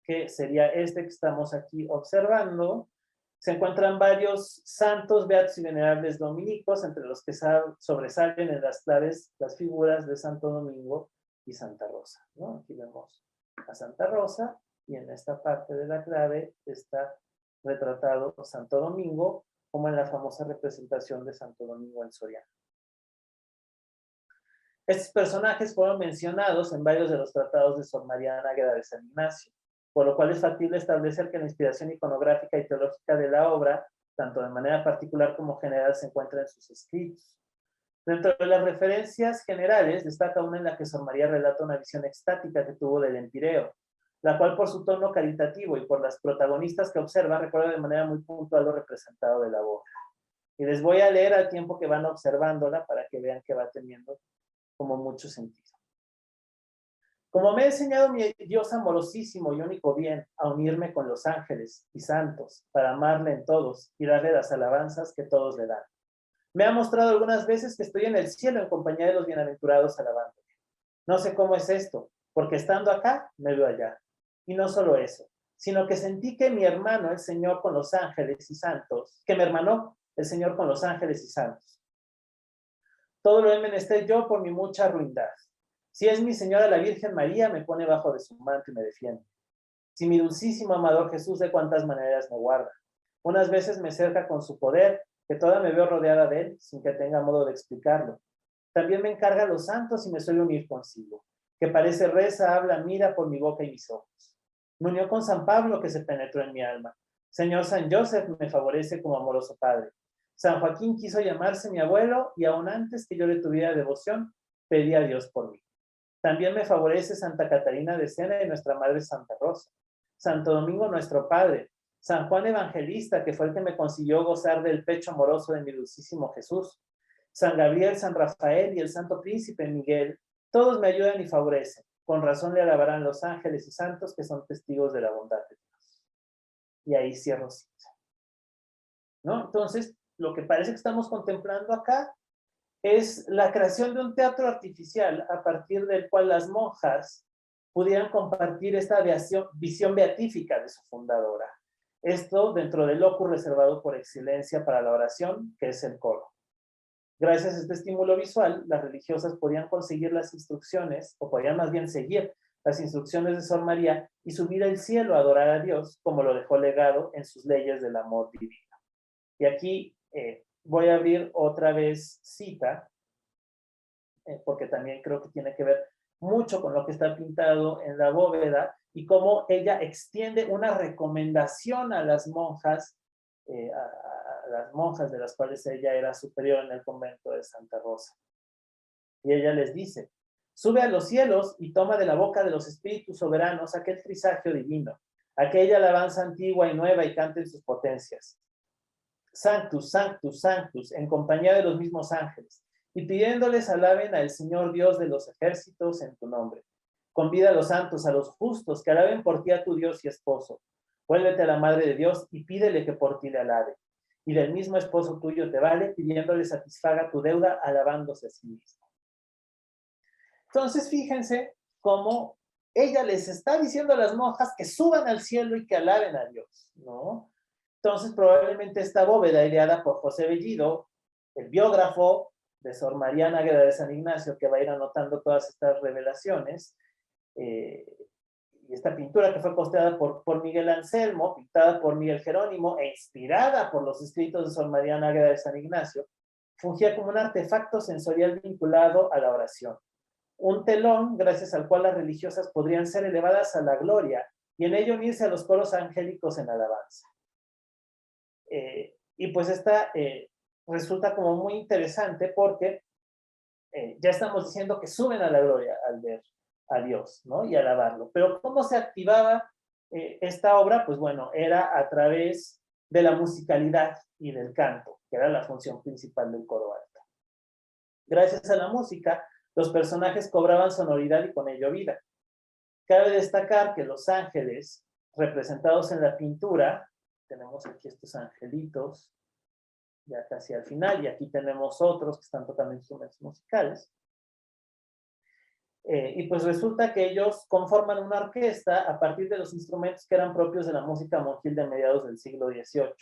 que sería este que estamos aquí observando, se encuentran varios santos, beatos y venerables dominicos, entre los que sobresalen en las claves las figuras de Santo Domingo y Santa Rosa, ¿no? Aquí vemos a Santa Rosa y en esta parte de la clave está retratado Santo Domingo, como en la famosa representación de Santo Domingo en Soriano. Estos personajes fueron mencionados en varios de los tratados de Sor María Águeda de San Ignacio, por lo cual es factible establecer que la inspiración iconográfica y teológica de la obra, tanto de manera particular como general, se encuentra en sus escritos. Dentro de las referencias generales, destaca una en la que Sor María relata una visión extática que tuvo del Empireo, la cual por su tono caritativo y por las protagonistas que observa, recuerda de manera muy puntual lo representado de la boca. Y les voy a leer al tiempo que van observándola para que vean que va teniendo como mucho sentido. Como me ha enseñado mi Dios amorosísimo y único bien a unirme con los ángeles y santos para amarle en todos y darle las alabanzas que todos le dan. Me ha mostrado algunas veces que estoy en el cielo en compañía de los bienaventurados alabándole. No sé cómo es esto, porque estando acá, me veo allá. Y no solo eso, sino que sentí que mi hermano, el Señor con los ángeles y santos, que me hermanó el Señor con los ángeles y santos. Todo lo he menester yo por mi mucha ruindad. Si es mi Señora la Virgen María, me pone bajo de su manto y me defiende. Si mi dulcísimo amador Jesús de cuántas maneras me guarda. Unas veces me cerca con su poder, que toda me veo rodeada de él, sin que tenga modo de explicarlo. También me encarga los santos y me suele unir consigo, que parece reza, habla, mira por mi boca y mis ojos. Me unió con San Pablo, que se penetró en mi alma. Señor San Joseph me favorece como amoroso padre. San Joaquín quiso llamarse mi abuelo y aún antes que yo le tuviera devoción, pedí a Dios por mí. También me favorece Santa Catarina de Siena y nuestra Madre Santa Rosa. Santo Domingo nuestro Padre. San Juan Evangelista, que fue el que me consiguió gozar del pecho amoroso de mi dulcísimo Jesús. San Gabriel, San Rafael y el Santo Príncipe Miguel, todos me ayudan y favorecen. Con razón le alabarán los ángeles y santos que son testigos de la bondad de Dios. Y ahí cierro cita. ¿No? Entonces, lo que parece que estamos contemplando acá es la creación de un teatro artificial a partir del cual las monjas pudieran compartir esta visión beatífica de su fundadora. Esto dentro del locus reservado por excelencia para la oración, que es el coro. Gracias a este estímulo visual, las religiosas podían conseguir las instrucciones, o podían más bien seguir las instrucciones de Sor María y subir al cielo a adorar a Dios, como lo dejó legado en sus leyes del amor divino. Y aquí voy a abrir otra vez cita, porque también creo que tiene que ver mucho con lo que está pintado en la bóveda y cómo ella extiende una recomendación a las monjas, a las monjas de las cuales ella era superior en el convento de Santa Rosa. Y ella les dice: sube a los cielos y toma de la boca de los espíritus soberanos aquel trisagio divino, aquella alabanza antigua y nueva y cante en sus potencias. Sanctus, Sanctus, Sanctus, en compañía de los mismos ángeles, y pidiéndoles alaben al Señor Dios de los ejércitos en tu nombre. Convida a los santos, a los justos, que alaben por ti a tu Dios y esposo. Vuélvete a la Madre de Dios y pídele que por ti le alabe. Y del mismo esposo tuyo te vale, pidiéndole satisfaga tu deuda, alabándose a sí mismo. Entonces, fíjense cómo ella les está diciendo a las monjas que suban al cielo y que alaben a Dios, ¿no? Entonces, probablemente esta bóveda, ideada por José Bellido, el biógrafo de Sor María Águeda de San Ignacio, que va a ir anotando todas estas revelaciones, y esta pintura que fue costeada por Miguel Anselmo, pintada por Miguel Jerónimo e inspirada por los escritos de Sor María Águeda de San Ignacio, fungía como un artefacto sensorial vinculado a la oración. Un telón gracias al cual las religiosas podrían ser elevadas a la gloria y en ello unirse a los coros angélicos en alabanza. Y pues esta resulta como muy interesante porque ya estamos diciendo que suben a la gloria al ver a Dios, ¿no? Y alabarlo. Pero ¿cómo se activaba esta obra? Pues bueno, era a través de la musicalidad y del canto, que era la función principal del coro alto. Gracias a la música, los personajes cobraban sonoridad y con ello vida. Cabe destacar que los ángeles representados en la pintura, tenemos aquí estos angelitos, ya casi al final, y aquí tenemos otros que están tocando instrumentos musicales. Y pues resulta que ellos conforman una orquesta a partir de los instrumentos que eran propios de la música monjil de mediados del siglo XVIII.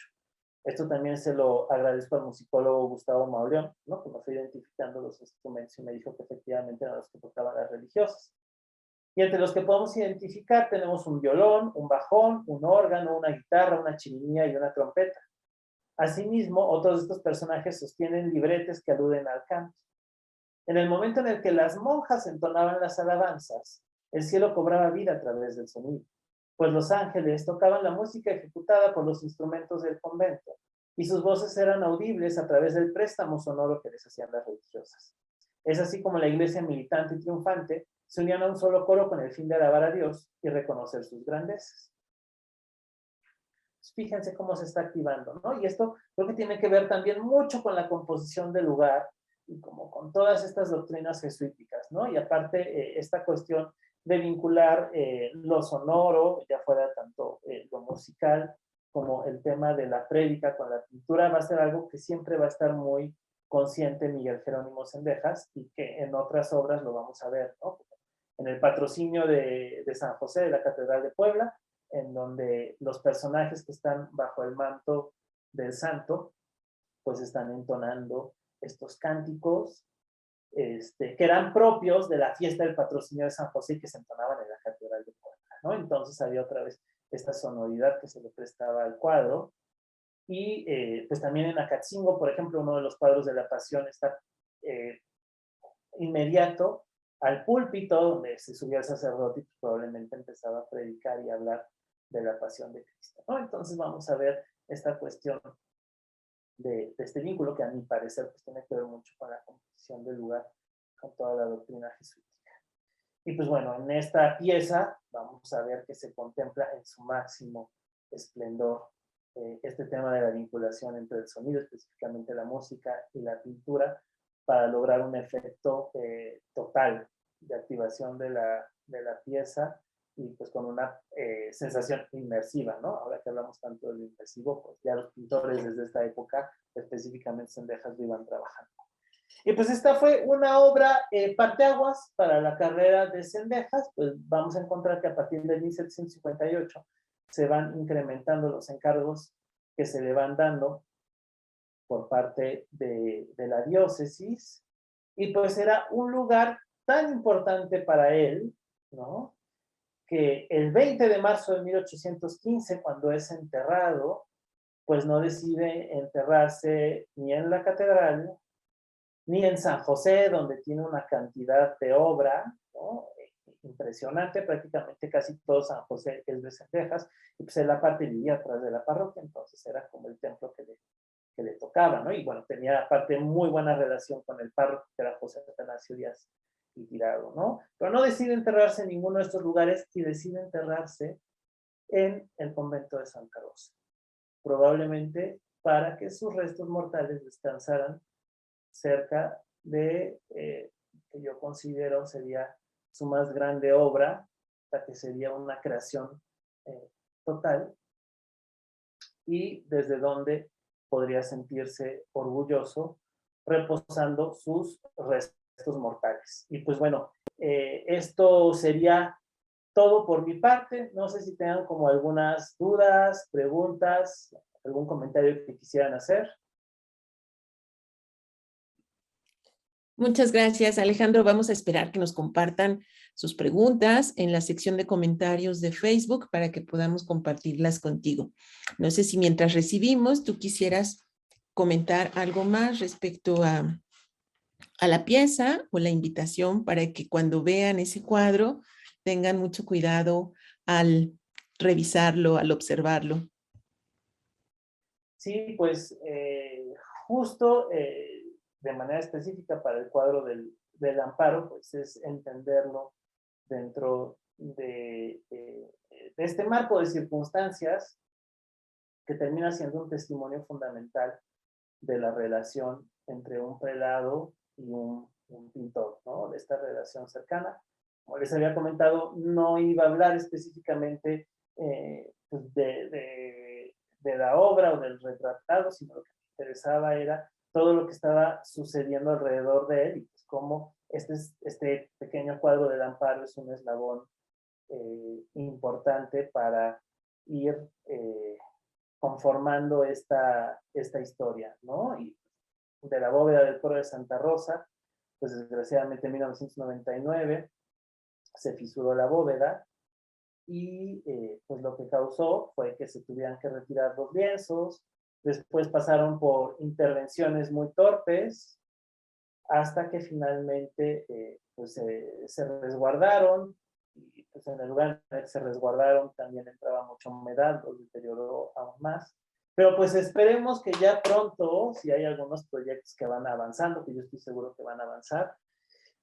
Esto también se lo agradezco al musicólogo Gustavo Mauleón, ¿no? Que me fue identificando los instrumentos y me dijo que efectivamente eran los que tocaban las religiosas. Y entre los que podemos identificar tenemos un violón, un bajón, un órgano, una guitarra, una chirimía y una trompeta. Asimismo, otros de estos personajes sostienen libretes que aluden al canto. En el momento en el que las monjas entonaban las alabanzas, el cielo cobraba vida a través del sonido, pues los ángeles tocaban la música ejecutada por los instrumentos del convento, y sus voces eran audibles a través del préstamo sonoro que les hacían las religiosas. Es así como la iglesia militante y triunfante se unían a un solo coro con el fin de alabar a Dios y reconocer sus grandezas. Fíjense cómo se está activando, ¿no? Y esto creo que tiene que ver también mucho con la composición del lugar y como con todas estas doctrinas jesuíticas, ¿no? Y aparte, esta cuestión de vincular lo sonoro, ya fuera tanto lo musical como el tema de la prédica con la pintura, va a ser algo que siempre va a estar muy consciente Miguel Jerónimo Zendejas y que en otras obras lo vamos a ver, ¿no? En el patrocinio de San José de la Catedral de Puebla, en donde los personajes que están bajo el manto del santo, pues están entonando estos cánticos que eran propios de la fiesta del patrocinio de San José y que se entonaban en la Catedral de Puebla, ¿no? Entonces había otra vez esta sonoridad que se le prestaba al cuadro. Y pues también en Acatzingo, por ejemplo, uno de los cuadros de la Pasión está inmediato al púlpito donde se subía el sacerdote y probablemente empezaba a predicar y hablar de la pasión de Cristo, ¿no? Entonces vamos a ver esta cuestión de este vínculo que a mi parecer pues tiene que ver mucho con la composición del lugar, con toda la doctrina jesuítica. Y pues bueno, en esta pieza vamos a ver que se contempla en su máximo esplendor este tema de la vinculación entre el sonido, específicamente la música y la pintura, para lograr un efecto total de activación de la pieza y pues con una sensación inmersiva, ¿no? Ahora que hablamos tanto de lo inmersivo, pues ya los pintores desde esta época, específicamente Zendejas, lo iban trabajando. Y pues esta fue una obra parteaguas para la carrera de Zendejas, pues vamos a encontrar que a partir de 1758 se van incrementando los encargos que se le van dando por parte de la diócesis, y pues era un lugar tan importante para él, ¿no? Que el 20 de marzo de 1815, cuando es enterrado, pues no decide enterrarse ni en la catedral, ni en San José, donde tiene una cantidad de obra, ¿no? Impresionante, prácticamente casi todo San José es de Zendejas, y pues él aparte vivía atrás de la parroquia, entonces era como el templo que le tocaba, ¿no? Y bueno, tenía aparte muy buena relación con el párroco, que era José Atanasio Díaz y Tirado, ¿no? Pero no decide enterrarse en ninguno de estos lugares y decide enterrarse en el convento de Santa Rosa, probablemente para que sus restos mortales descansaran cerca de, que yo considero sería su más grande obra, la que sería una creación total, y desde donde podría sentirse orgulloso reposando sus restos mortales. Y pues bueno, esto sería todo por mi parte. No sé si tengan como algunas dudas, preguntas, algún comentario que quisieran hacer. Muchas gracias, Alejandro. Vamos a esperar que nos compartan sus preguntas en la sección de comentarios de Facebook para que podamos compartirlas contigo. No sé si mientras recibimos tú quisieras comentar algo más respecto a la pieza o la invitación para que cuando vean ese cuadro tengan mucho cuidado al revisarlo, al observarlo. Sí, pues justo de manera específica para el cuadro del amparo, pues es entenderlo dentro de este marco de circunstancias que termina siendo un testimonio fundamental de la relación entre un prelado y un pintor, ¿no? De esta relación cercana. Como les había comentado, no iba a hablar específicamente pues de la obra o del retratado, sino lo que me interesaba era todo lo que estaba sucediendo alrededor de él y pues cómo este pequeño cuadro del amparo es un eslabón importante para ir conformando esta historia, ¿no? Y de la bóveda del coro de Santa Rosa, pues desgraciadamente en 1999 se fisuró la bóveda y pues lo que causó fue que se tuvieran que retirar los lienzos, después pasaron por intervenciones muy torpes, hasta que finalmente pues, se resguardaron, y pues en el lugar en el que se resguardaron también entraba mucha humedad, lo deterioró aún más. Pero pues esperemos que ya pronto, si hay algunos proyectos que van avanzando, que yo estoy seguro que van a avanzar,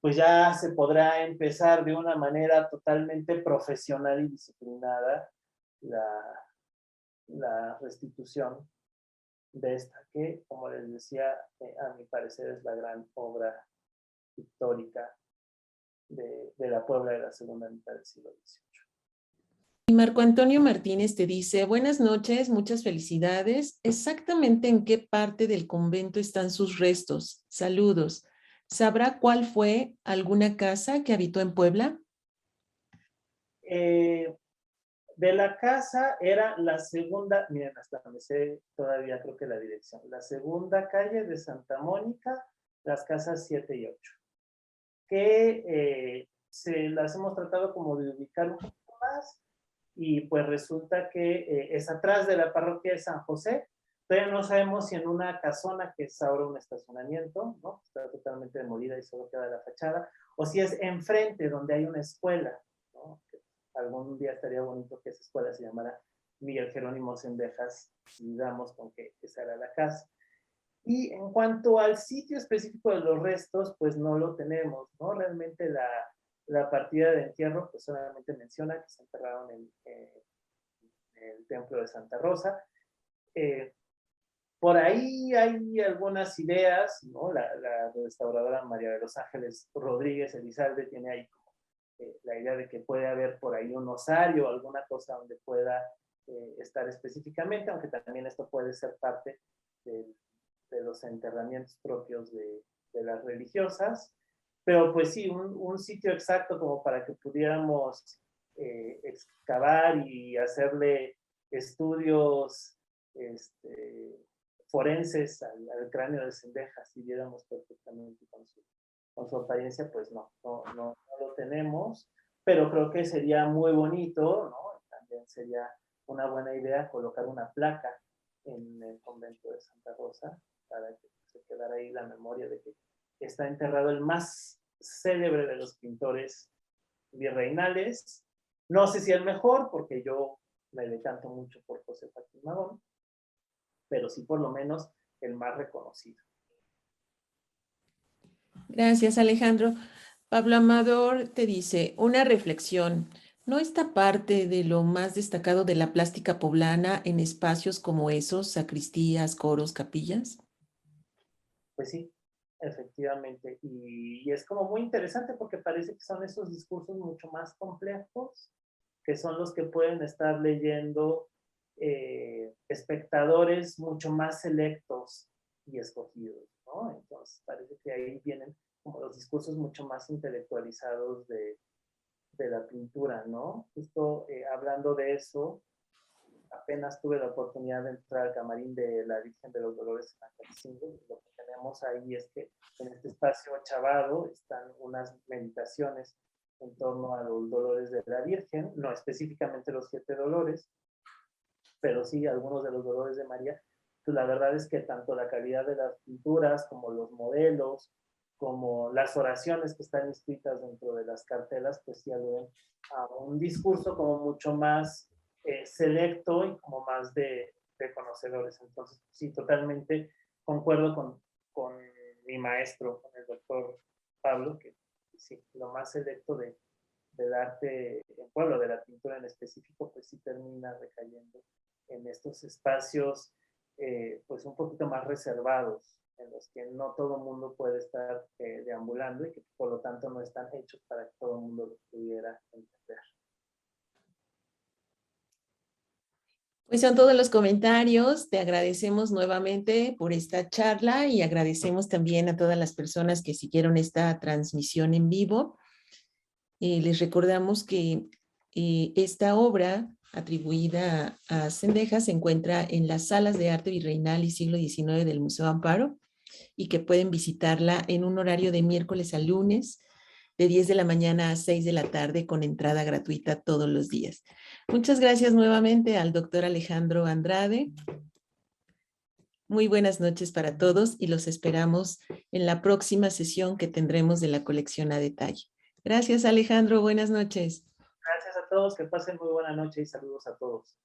pues ya se podrá empezar de una manera totalmente profesional y disciplinada la restitución de esta, que, como les decía, a mi parecer es la gran obra pictórica de la Puebla de la segunda mitad del siglo XVIII. Y Marco Antonio Martínez te dice, buenas noches, muchas felicidades. ¿Exactamente en qué parte del convento están sus restos? Saludos. ¿Sabrá cuál fue alguna casa que habitó en Puebla? De la casa era la segunda, miren, hasta me sé todavía creo que la dirección, la segunda calle de Santa Mónica, las casas 7 y 8, que se las hemos tratado como de ubicar un poco más, y pues resulta que es atrás de la parroquia de San José. Todavía no sabemos si en una casona que es ahora un estacionamiento, ¿no? Está totalmente demolida y solo queda la fachada, o si es enfrente donde hay una escuela, ¿no? Algún día estaría bonito que esa escuela se llamara Miguel Jerónimo Cendejas, y damos con que esa era la casa. Y en cuanto al sitio específico de los restos, pues no lo tenemos, ¿no? Realmente la partida de entierro, pues solamente menciona que se enterraron en el templo de Santa Rosa. Por ahí hay algunas ideas, ¿no? La restauradora María de los Ángeles Rodríguez Elizalde tiene ahí como, la idea de que puede haber por ahí un osario, alguna cosa donde pueda estar específicamente, aunque también esto puede ser parte de los enterramientos propios de las religiosas. Pero pues sí, un sitio exacto como para que pudiéramos excavar y hacerle estudios forenses al cráneo de Cendejas, si viéramos perfectamente con su apariencia, pues no lo tenemos, pero creo que sería muy bonito, ¿no? También sería una buena idea colocar una placa en el convento de Santa Rosa para que se quedara ahí la memoria de que está enterrado el más célebre de los pintores virreinales. No sé si el mejor, porque yo me decanto mucho por José Joaquín Magón, pero sí por lo menos el más reconocido. Gracias, Alejandro. Pablo Amador te dice, una reflexión. ¿No está parte de lo más destacado de la plástica poblana en espacios como esos, sacristías, coros, capillas? Pues sí, efectivamente. Y es como muy interesante porque parece que son esos discursos mucho más complejos, que son los que pueden estar leyendo espectadores mucho más selectos y escogidos, ¿no? Entonces parece que ahí vienen como los discursos mucho más intelectualizados de la pintura, ¿no? Justo hablando de eso, apenas tuve la oportunidad de entrar al camarín de la Virgen de los Dolores en Acatzingó. Lo que tenemos ahí es que en este espacio chavado están unas meditaciones en torno a los dolores de la Virgen, no específicamente los 7 dolores, pero sí algunos de los dolores de María. Pues la verdad es que tanto la calidad de las pinturas como los modelos, como las oraciones que están inscritas dentro de las cartelas, pues sí aluden a un discurso como mucho más selecto y como más de conocedores. Entonces, sí, totalmente concuerdo con mi maestro, con el doctor Pablo, que sí, lo más selecto del arte en Puebla, de la pintura en específico, pues sí termina recayendo en estos espacios pues un poquito más reservados, en los que no todo el mundo puede estar deambulando y que por lo tanto no están hechos para que todo el mundo lo pudiera entender. Pues son todos los comentarios. Te agradecemos nuevamente por esta charla y agradecemos también a todas las personas que siguieron esta transmisión en vivo. Les recordamos que esta obra atribuida a Cendejas se encuentra en las salas de arte virreinal y siglo XIX del Museo Amparo y que pueden visitarla en un horario de miércoles a lunes de 10 de la mañana a 6 de la tarde con entrada gratuita todos los días. Muchas gracias nuevamente al doctor Alejandro Andrade. Muy buenas noches para todos y los esperamos en la próxima sesión que tendremos de la colección a detalle. Gracias, Alejandro. Buenas noches. Gracias a todos, que pasen muy buena noche y saludos a todos.